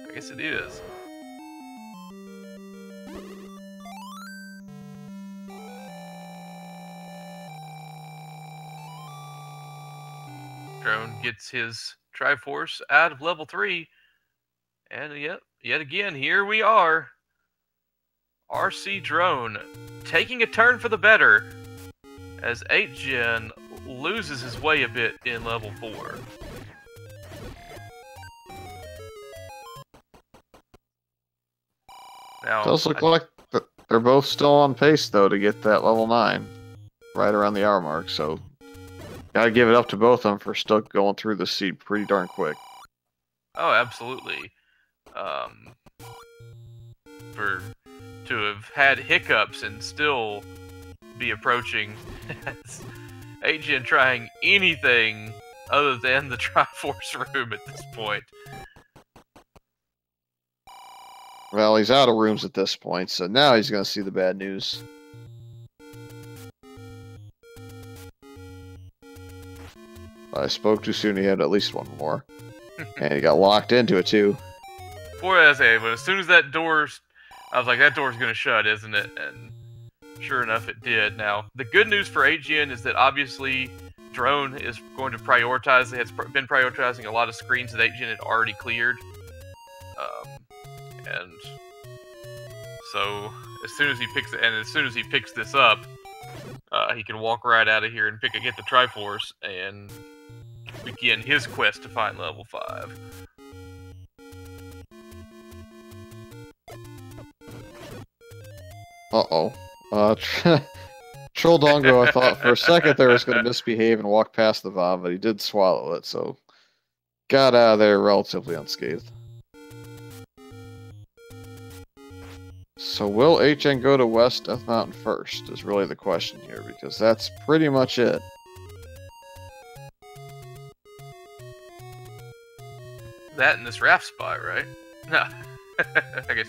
I guess it is. Drone gets his Triforce out of level 3. And yet again, here we are. rcdrone taking a turn for the better as 8gen loses his way a bit in level 4. Now, Does look like they're both still on pace, though, to get that level 9. Right around the hour mark, so gotta give it up to both of them for still going through the seed pretty darn quick. Oh, absolutely. For to have had hiccups and still be approaching 8gen trying anything other than the Triforce room at this point. Well, he's out of rooms at this point, so now he's gonna see the bad news. I spoke too soon, he had at least one more. And he got locked into it, too. Poor SA, but as soon as that door, I was like, that door's gonna shut, isn't it? And sure enough, it did. Now, the good news for 8gen is that obviously Drone is going to prioritize, it has been prioritizing a lot of screens that 8gen had already cleared. And so, as soon as he picks this up, he can walk right out of here and get the Triforce and begin his quest to find level 5. Uh-oh. Troll Dongo, I thought for a second there was going to misbehave and walk past the bomb, but he did swallow it, so got out of there relatively unscathed. So will HN go to West Death Mountain first, is really the question here, because that's pretty much it. That and this raft spot, right? No. I guess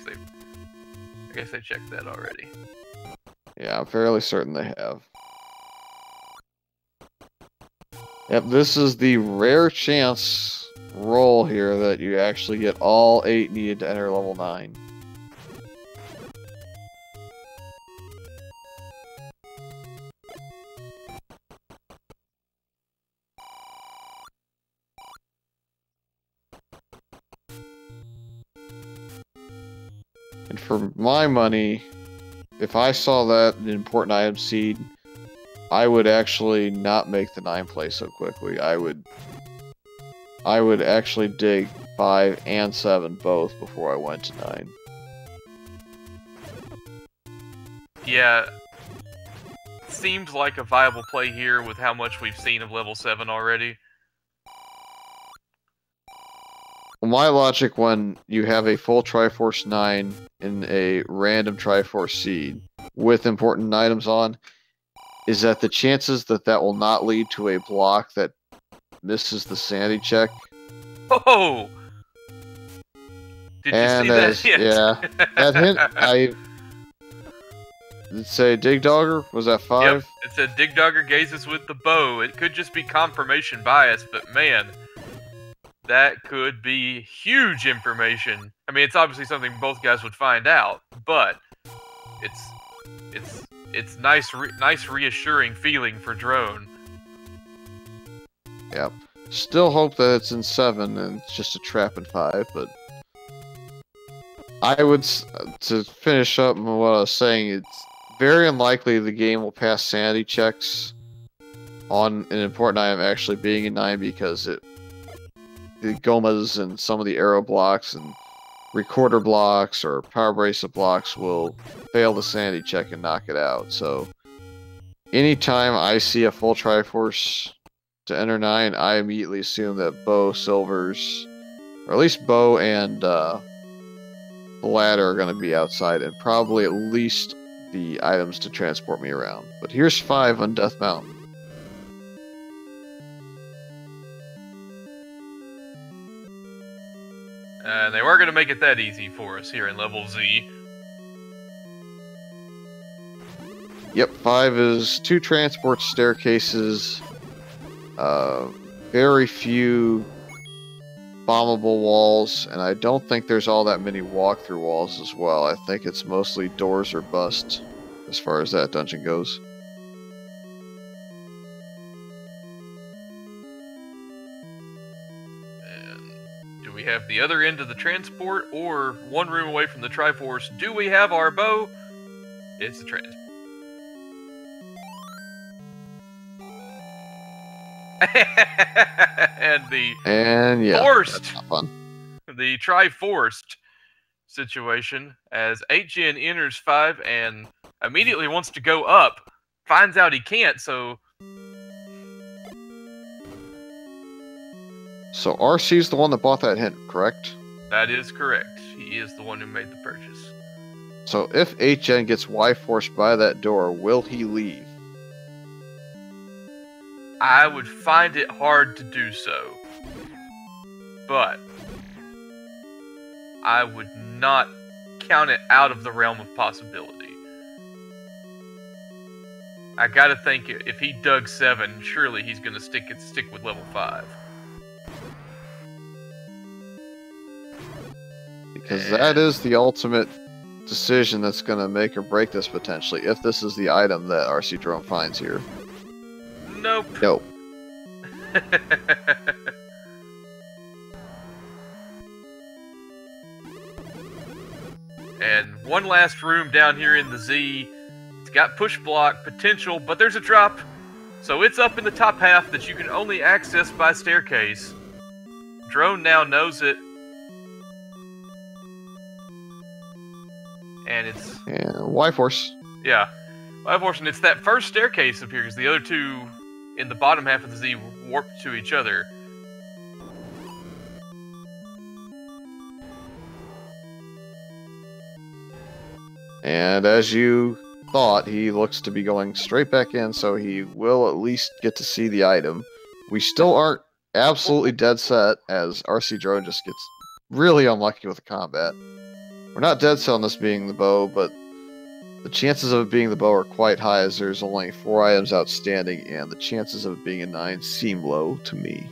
they checked that already. Yeah, I'm fairly certain they have. Yep, this is the rare chance roll here that you actually get all 8 needed to enter level 9. And for my money, if I saw that an important item seed, I would actually not make the 9 play so quickly. I would actually dig 5 and 7 both before I went to 9. Yeah, seems like a viable play here with how much we've seen of level 7 already. Well, my logic when you have a full Triforce 9 in a random Triforce seed with important items on is that the chances that that will not lead to a block that misses the sanity check. Oh! Did you see that hint? Yeah, that hint, did it say Dig Dogger? Was that 5? Yep, it said Dig Dogger gazes with the bow. It could just be confirmation bias, but man, that could be huge information. I mean, it's obviously something both guys would find out, but it's nice reassuring feeling for Drone. Yep. Still hope that it's in 7 and it's just a trap in 5, but I would, to finish up what I was saying, it's very unlikely the game will pass sanity checks on an important item actually being in 9 because the Gomas and some of the arrow blocks and recorder blocks or power bracelet blocks will fail the sanity check and knock it out. So anytime I see a full Triforce to enter 9, I immediately assume that Bow, Silvers, or at least Bow and the ladder are going to be outside, and probably at least the items to transport me around. But here's 5 on Death Mountain. They weren't going to make it that easy for us here in level Z. Yep, 5 is 2 transport staircases, very few bombable walls, and I don't think there's all that many walk-through walls as well. I think it's mostly doors or bust as far as that dungeon goes. And do we have the other end of the transport, or one room away from the Triforce? Do we have our bow? It's the transport. and yeah, forced, that's not fun. The Triforced situation as 8gen enters 5 and immediately wants to go up, finds out he can't, so RC's the one that bought that hint, correct? That is correct. He is the one who made the purchase. So if 8gen gets Y-forced by that door, will he leave? I would find it hard to do so, but I would not count it out of the realm of possibility. I gotta think if he dug 7, surely he's gonna stick with level 5. Because that is the ultimate decision that's gonna make or break this potentially, if this is the item that rcdrone finds here. Nope. Nope. And one last room down here in the Z. It's got push block potential, but there's a drop. So it's up in the top half that you can only access by staircase. Drone now knows it. And it's... Y-Force. Yeah. Y-Force, and it's that first staircase up here, because the other two in the bottom half of the Z warp to each other. And as you thought, he looks to be going straight back in, so he will at least get to see the item. We still aren't absolutely dead set, as rcdrone just gets really unlucky with the combat. We're not dead set on this being the bow, but the chances of it being the bow are quite high, as there's only 4 items outstanding, and the chances of it being a 9 seem low to me.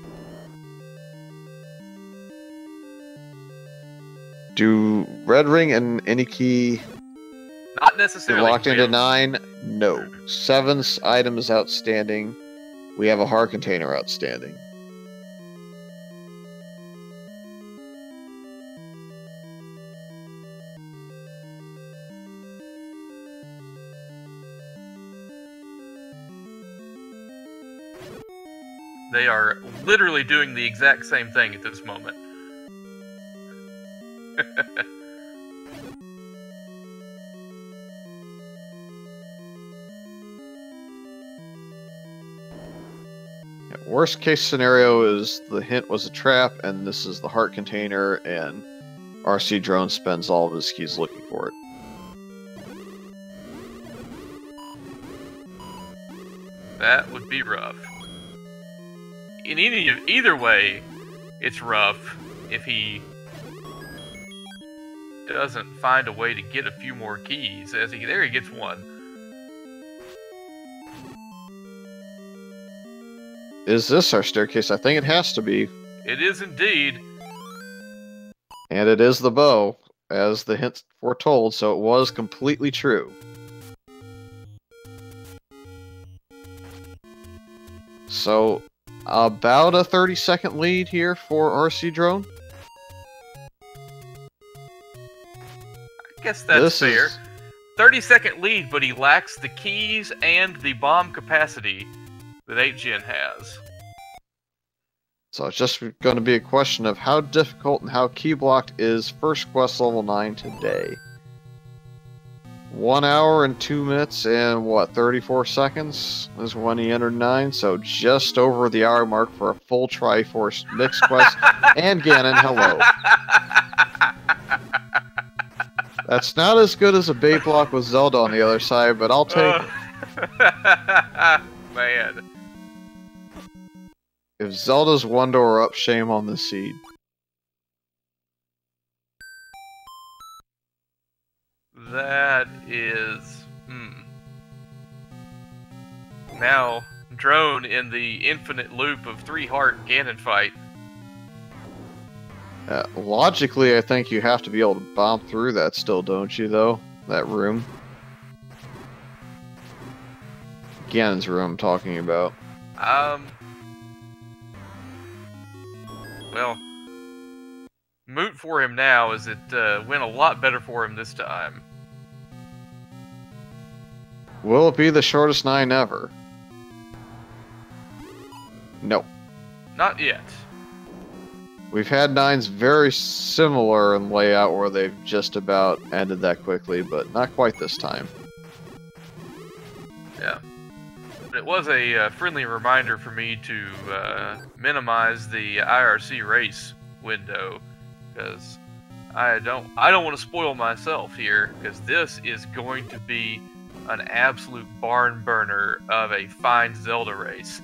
Do Red Ring and any key not necessarily locked into 9? No. 7's item is outstanding. We have a heart container outstanding. They are literally doing the exact same thing at this moment. Worst case scenario is the hint was a trap, and this is the heart container, and rcdrone spends all of his keys looking for it. That would be rough. In either way, it's rough if he doesn't find a way to get a few more keys. There he gets one. Is this our staircase? I think it has to be. It is indeed. And it is the bow, as the hint foretold, so it was completely true. So, about a 30-second lead here for rcdrone. I guess that's fair. 30-second lead, but he lacks the keys and the bomb capacity that 8gen has. So it's just going to be a question of how difficult and how key blocked is First Quest level 9 today. 1 hour and 2 minutes and what, 34 seconds is when he entered 9, so just over the hour mark for a full Triforce mixed quest. And Ganon, hello. That's not as good as a bait block with Zelda on the other side, but I'll take it. Man. If Zelda's one door up, shame on the seed. That is... Now, Drone in the infinite loop of 3-heart Ganon fight. Logically, I think you have to be able to bomb through that still, don't you, though? That room. Ganon's room I'm talking about. Well, moot for him now, as it went a lot better for him this time. Will it be the shortest 9 ever? No. Not yet. We've had 9s very similar in layout where they've just about ended that quickly, but not quite this time. Yeah. But it was a friendly reminder for me to minimize the IRC race window, because I don't want to spoil myself here, because this is going to be an absolute barn burner of a fine Zelda race.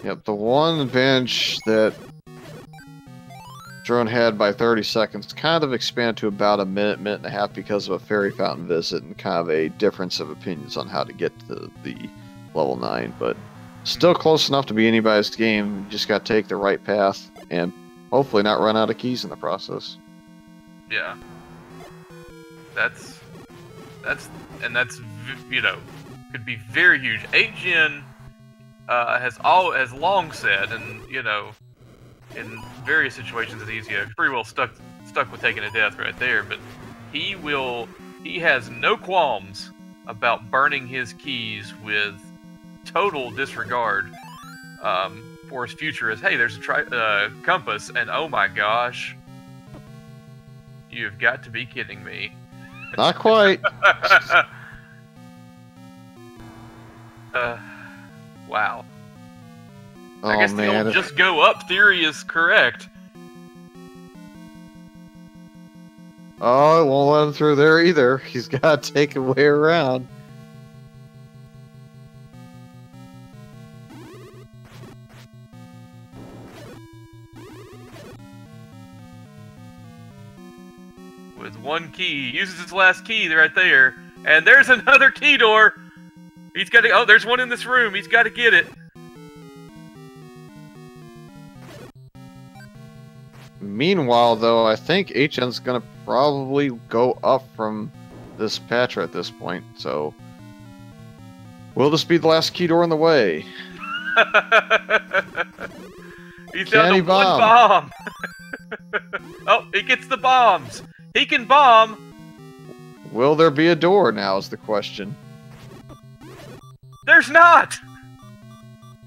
Yep, the one advantage that Drone had by 30 seconds kind of expanded to about a minute, minute and a half because of a fairy fountain visit and kind of a difference of opinions on how to get to the level 9, but still close enough to be anybody's game. You just got to take the right path and hopefully not run out of keys in the process. Yeah. That's you know, could be very huge. 8gen has long said, and you know, in various situations with Ezio, pretty well stuck with taking a death right there. But he has no qualms about burning his keys with total disregard for his future. As hey, there's a compass, and oh my gosh, you've got to be kidding me. Not quite. Wow. Oh, I guess man. the old just go up theory is correct. Oh, it won't let him through there either. He's got to take a way around. With one key, he uses his last key right there, and there's another key door. He's got to. Oh, there's one in this room. He's got to get it. Meanwhile, though, I think HN's gonna probably go up from this patch at this point, so... Will this be the last key door in the way? He's down to one bomb! Oh, he gets the bombs! He can bomb! Will there be a door now is the question. There's not!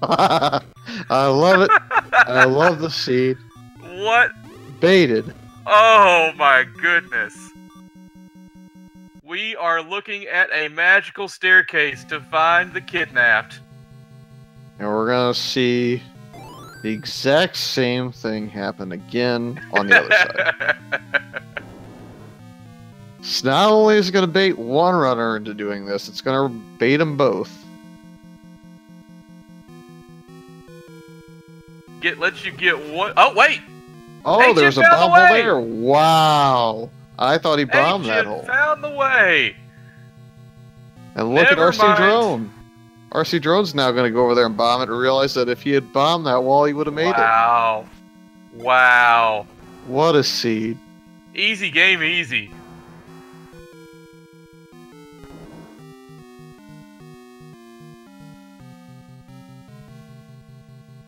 I love it. I love the seed. What? Baited. Oh my goodness. We are looking at a magical staircase to find the kidnapped. And we're gonna see the exact same thing happen again on the other side. So not only is it gonna bait one runner into doing this, it's gonna bait them both. Lets you get one. Oh, wait! Oh, there's a bomb hole there. Wow. I thought he bombed that hole. Found the way. And look at RC Drone. RC Drone's now going to go over there and bomb it and realize that if he had bombed that wall, he would have made it. Wow. Wow. What a seed. Easy game, easy.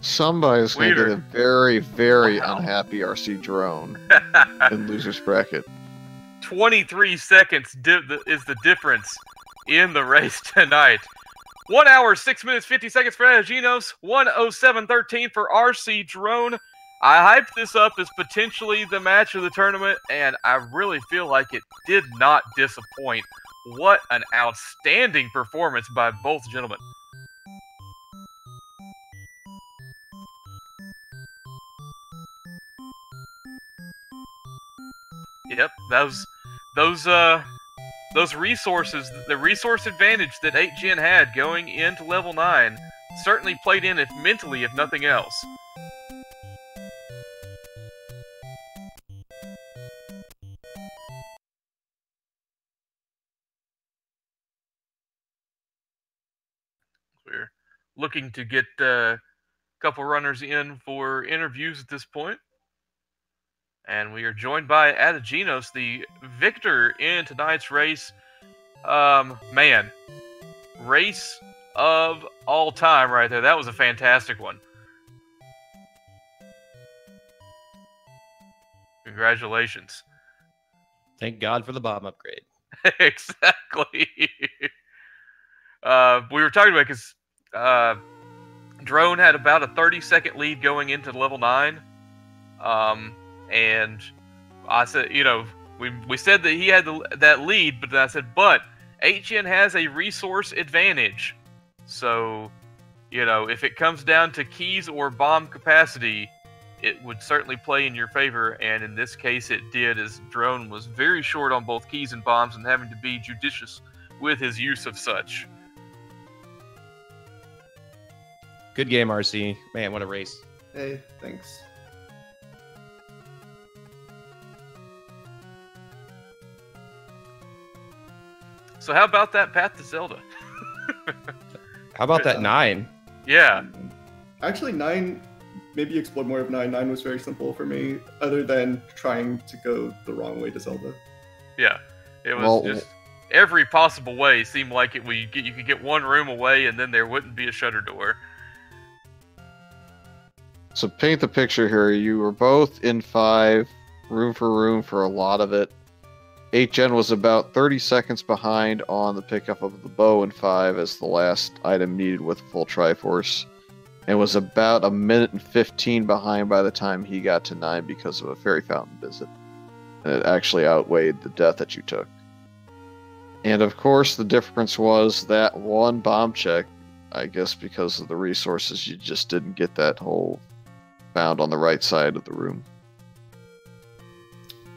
Somebody's going to get a very, very unhappy RC Drone in loser's bracket. 23 seconds is the difference in the race tonight. 1 hour, 6 minutes, 50 seconds for Ategenos. 1:07:13 for RC Drone. I hyped this up as potentially the match of the tournament, and I really feel like it did not disappoint. What an outstanding performance by both gentlemen. Yep, those resources, the resource advantage that 8gen had going into level 9 certainly played in it mentally, if nothing else. looking to get a couple runners in for interviews at this point. And we are joined by Ategenos, the victor in tonight's race. Man, race of all time right there. That was a fantastic one. Congratulations. Thank God for the bomb upgrade. Exactly. We were talking about because Drone had about a 30-second lead going into level 9. And I said, we said that he had that lead, but then I said, but HN has a resource advantage. So, if it comes down to keys or bomb capacity, it would certainly play in your favor, and in this case it did, as Drone was very short on both keys and bombs and having to be judicious with his use of such. Good game, RC. Man, what a race. Hey, thanks. So how about that path to Zelda? How about that 9? Yeah. Actually, 9, maybe explore more of 9. 9 was very simple for me, other than trying to go the wrong way to Zelda. Yeah. It was just every possible way seemed like you could get one room away and then there wouldn't be a shutter door. So paint the picture here. You were both in 5, room for a lot of it. HN was about 30 seconds behind on the pickup of the bow in 5 as the last item needed with full Triforce, and was about 1:15 behind by the time he got to 9 because of a fairy fountain visit. And it actually outweighed the death that you took. And of course, the difference was that one bomb check, I guess because of the resources, you just didn't get that hole found on the right side of the room.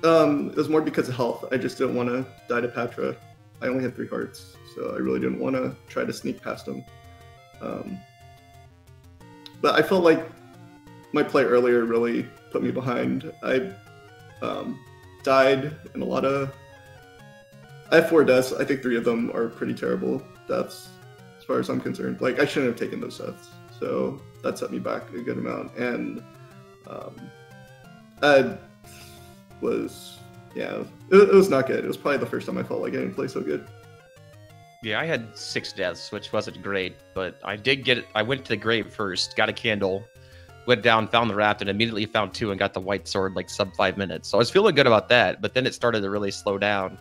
It was more because of health. I just didn't want to die to Patra. I only had 3 hearts, so I really didn't want to try to sneak past him. But I felt like my play earlier really put me behind. I died in a lot of... I have 4 deaths. I think 3 of them are pretty terrible deaths, as far as I'm concerned. Like, I shouldn't have taken those deaths. So that set me back a good amount. And I was, it was not good. It was probably the first time I felt like I didn't play so good. Yeah, I had 6 deaths, which wasn't great, but I did get it. I went to the grave first, got a candle, went down, found the raft, and immediately found 2 and got the white sword like sub 5 minutes. So I was feeling good about that, but then it started to really slow down.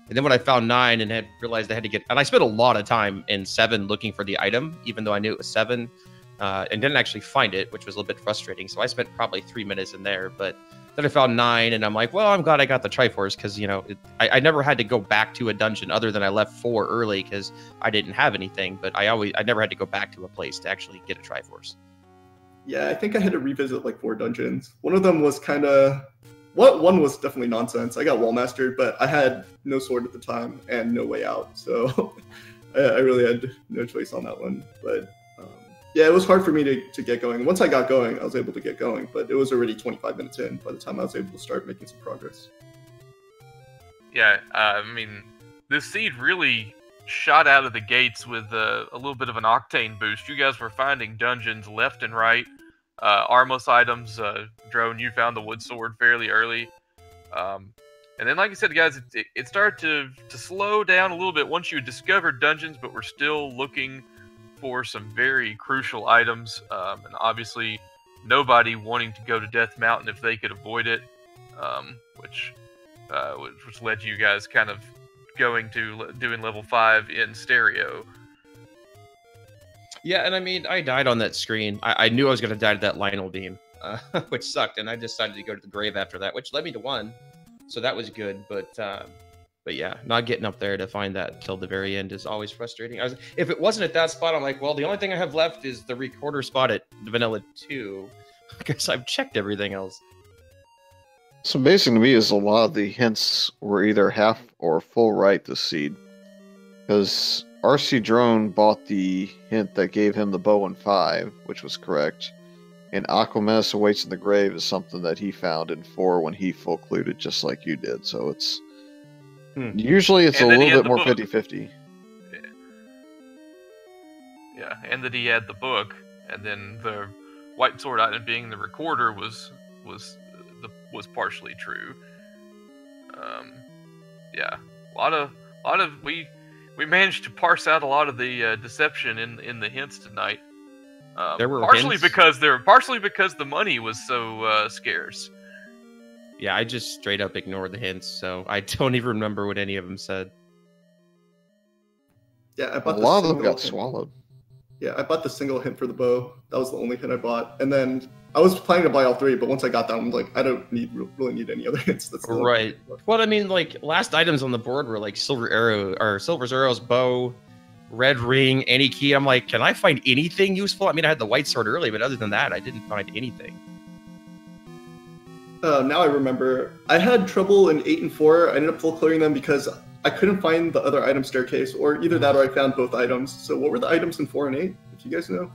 And then when I found 9 and had realized I had to get, and I spent a lot of time in 7 looking for the item, even though I knew it was 7, and didn't actually find it, which was a little bit frustrating. So I spent probably 3 minutes in there, but then I found 9, and I'm like, well, I'm glad I got the Triforce, because, I never had to go back to a dungeon other than I left 4 early because I didn't have anything, but I never had to go back to a place to actually get a Triforce. Yeah, I think I had to revisit like 4 dungeons. One of them was kind of... one was definitely nonsense. I got wall mastered, but I had no sword at the time and no way out, so I really had no choice on that one. But yeah, it was hard for me to get going. Once I got going, I was able to get going, but it was already 25 minutes in by the time I was able to start making some progress. Yeah, this seed really shot out of the gates with a little bit of an octane boost. You guys were finding dungeons left and right. Armos items, Drone, you found the wood sword fairly early. And then, like I said, guys, it started to slow down a little bit once you discovered dungeons, but we're still looking for some very crucial items. And obviously, nobody wanting to go to Death Mountain if they could avoid it, which led to you guys kind of going to doing level 5 in stereo. Yeah, and I died on that screen. I knew I was going to die to that Lionel beam, which sucked, and I decided to go to the grave after that, which led me to 1, so that was good, but yeah, not getting up there to find that till the very end is always frustrating. If it wasn't at that spot, I'm like, well, the only thing I have left is the recorder spot at Vanilla 2, because I've checked everything else. So amazing to me is a lot of the hints were either half or full right this seed, because rcdrone bought the hint that gave him the bow in 5, which was correct, and Aquamenace Awaits in the Grave is something that he found in 4 when he full clued just like you did. So it's usually it's a little bit more 50-50. Yeah, and that he had the book, and then the white sword item being the recorder was partially true. Yeah, a lot of we managed to parse out a lot of the deception in the hints tonight. There were partially hints. because the money was so scarce. Yeah, I just straight up ignored the hints, so I don't even remember what any of them said. Yeah, I A bought lot of the them single got hint. swallowed. Yeah, I bought the single hint for the bow. That was the only hint I bought. And then I was planning to buy all three, but once I got that, I'm like, I don't really need any other hints. That's the only Right. thing I bought. Well, I mean, like, last items on the board were like silver arrows, bow, red ring, any key. I'm like, can I find anything useful? I mean, I had the white sword early, but other than that, I didn't find anything. Now I remember. I had trouble in 8 and 4. I ended up full clearing them because I couldn't find the other item staircase, or either that or I found both items. So what were the items in 4 and 8, if you guys know?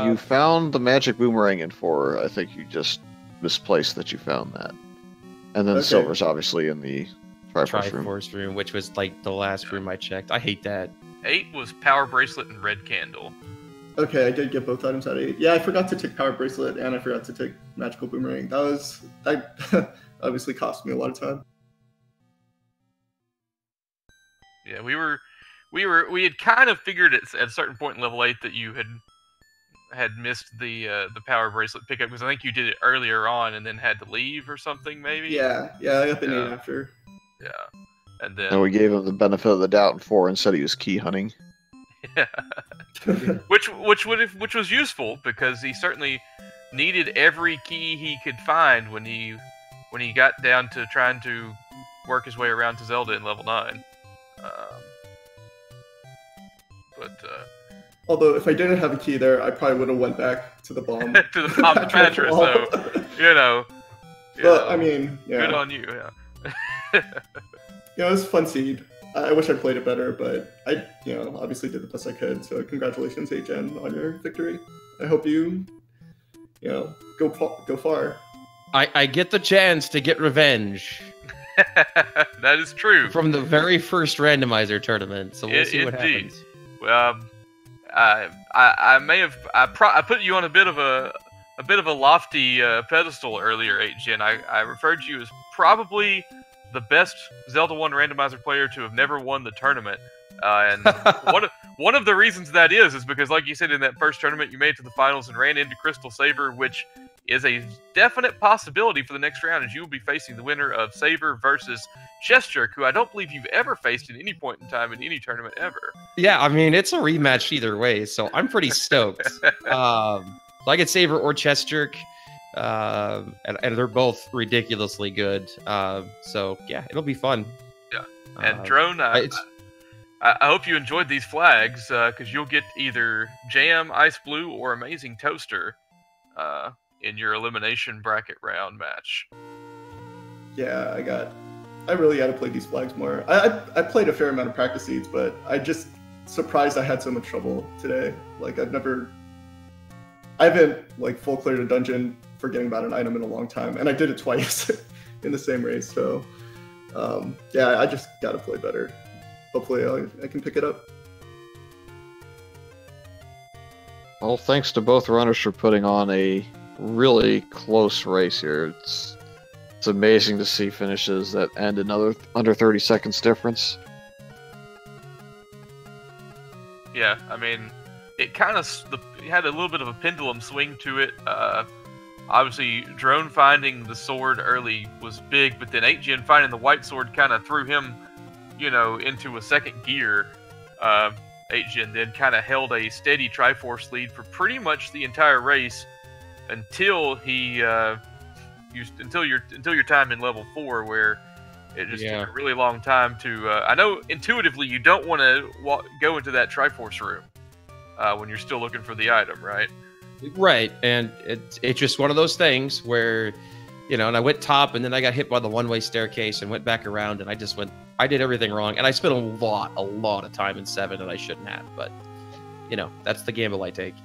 You found the magic boomerang in 4. I think you just misplaced that you found that. And then Okay. silver's obviously in the Triforce room. Triforce room, which was like the last room I checked. I hate that. 8 was power bracelet and red candle. Okay, I did get both items at 8. Yeah, I forgot to take power bracelet and I forgot to take magical boomerang. That obviously cost me a lot of time. Yeah, we had kind of figured at a certain point in level 8 that you had missed the power bracelet pickup, because I think you did it earlier on and then had to leave or something, maybe. Yeah, I got the Yeah. 8 after. Yeah, and then And we gave him the benefit of the doubt in 4 and said he was key hunting. yeah, which was useful because he certainly needed every key he could find when he got down to trying to work his way around to Zelda in level 9. Although if I didn't have a key there, I probably would have went back to the bomb. To the bomb mattress, so But I mean, yeah. good on you. Yeah. It was fun seed. I wish I played it better, but I, obviously did the best I could. So congratulations, Agen, on your victory. I hope you, go far. I get the chance to get revenge That is true. from the very first randomizer tournament, so we'll see what Indeed. happens. I put you on a bit of a lofty pedestal earlier, 8gen. I referred to you as probably the best Zelda 1 randomizer player to have never won the tournament. And one of the reasons that is because, like you said, in that first tournament, you made it to the finals and ran into Crystal Saber, which is a definite possibility for the next round, as you will be facing the winner of Saber versus Chestjerk, who I don't believe you've ever faced at any point in time in any tournament ever. Yeah, I mean, it's a rematch either way, so I'm pretty stoked. So I get Saber or Chestjerk, and they're both ridiculously good. So yeah, it'll be fun. Yeah, and Drone, I hope you enjoyed these flags, because you'll get either Jam, Ice Blue, or Amazing Toaster in your elimination bracket round match. Yeah, I really got to play these flags more. I played a fair amount of practice seeds, but I just surprised I had so much trouble today. Like I haven't like full cleared a dungeon forgetting about an item in a long time, and I did it twice in the same race. So yeah, I just got to play better. Hopefully I can pick it up. Well, thanks to both runners for putting on a really close race here. It's amazing to see finishes that end another under 30 seconds difference. Yeah, I mean, it had a little bit of a pendulum swing to it. Obviously, Drone finding the sword early was big, but then 8gen finding the white sword kind of threw him, into a second gear. 8gen then kind of held a steady Triforce lead for pretty much the entire race until he until your time in level 4, where it just took a really long time to. I know intuitively you don't want to go into that Triforce room when you're still looking for the item, right? Right, and it's just one of those things where, and I went top, and then I got hit by the one-way staircase and went back around, and I did everything wrong, and I spent a lot of time in 7 that I shouldn't have, but, that's the gamble I take.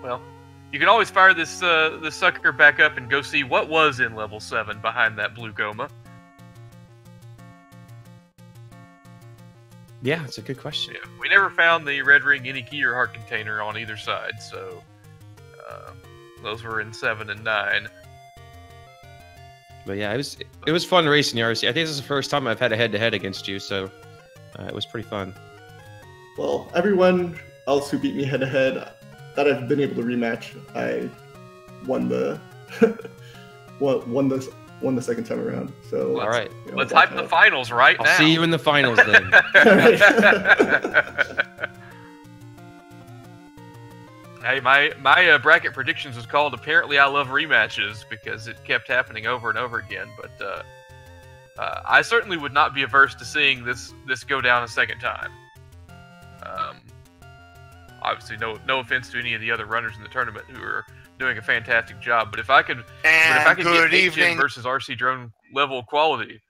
Well, you can always fire this sucker back up and go see what was in level 7 behind that blue Goma. Yeah, it's a good question. Yeah, we never found the red ring, any key or heart container on either side, so those were in 7 and 9. But yeah, it was fun racing the RC. I think this is the first time I've had a head-to-head against you, so it was pretty fun. Well, everyone else who beat me head-to-head that I've been able to rematch, I won the won the second time around. So all right, let's hype the finals right now. I'll see you in the finals then. Hey, my bracket predictions was called "Apparently I Love Rematches" because it kept happening over and over again. But I certainly would not be averse to seeing this go down a second time. Obviously, no offense to any of the other runners in the tournament who are doing a fantastic job. But if I could get Ategenos versus rcdrone level quality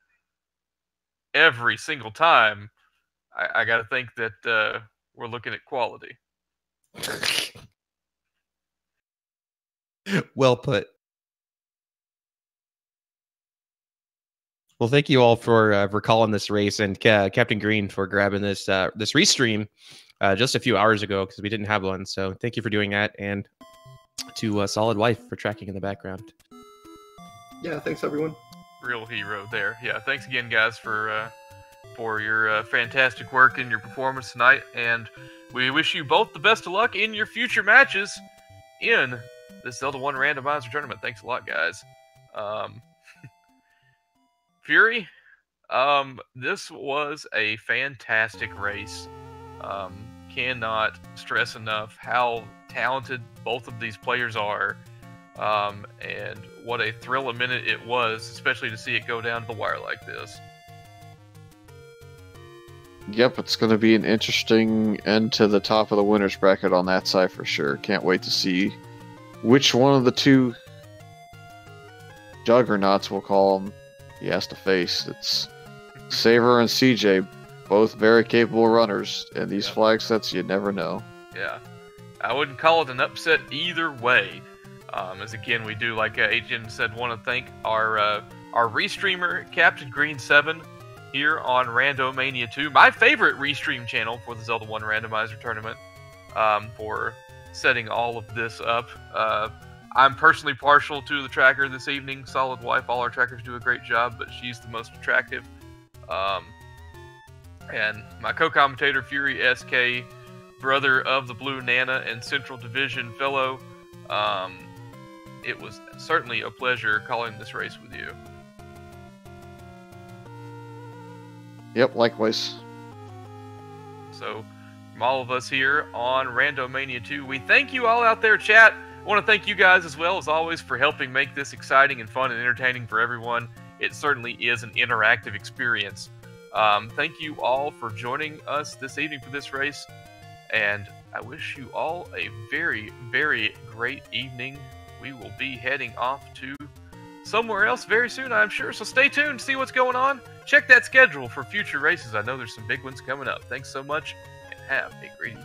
every single time, I got to think that we're looking at quality. Well put. Well, thank you all for calling this race, and Captain Green for grabbing this this restream just a few hours ago because we didn't have one. So thank you for doing that, and to Solid Wife for tracking in the background. Yeah, thanks everyone. Real hero there. Yeah, thanks again, guys, for your fantastic work and your performance tonight, and we wish you both the best of luck in your future matches in this Zelda 1 Randomizer tournament. Thanks a lot, guys. Fury, this was a fantastic race. Cannot stress enough how talented both of these players are, and what a thrill a minute it was, especially to see it go down to the wire like this. Yep, it's going to be an interesting end to the top of the winners bracket on that side for sure. Can't wait to see which one of the two juggernauts, we'll call them, he has to face. It's Saver and CJ, both very capable runners, and these flag sets, you never know. Yeah, I wouldn't call it an upset either way. As again, we do, like Agent said, want to thank our restreamer, Captain Green 7, here on Randomania 2, my favorite restream channel for the Zelda 1 Randomizer tournament, for setting all of this up. I'm personally partial to the tracker this evening, Solid Wife. All our trackers do a great job, but she's the most attractive. And my co-commentator, Fury SK, brother of the Blue Nana and Central Division fellow, it was certainly a pleasure calling this race with you. Yep, likewise. So, from all of us here on Randomania 2, we thank you all out there, chat. I want to thank you guys as well, as always, for helping make this exciting and fun and entertaining for everyone. It certainly is an interactive experience. Thank you all for joining us this evening for this race, and I wish you all a very, very great evening. We will be heading off to somewhere else very soon, I'm sure, so stay tuned to see what's going on. Check that schedule for future races. I know there's some big ones coming up. Thanks so much, and have a great evening.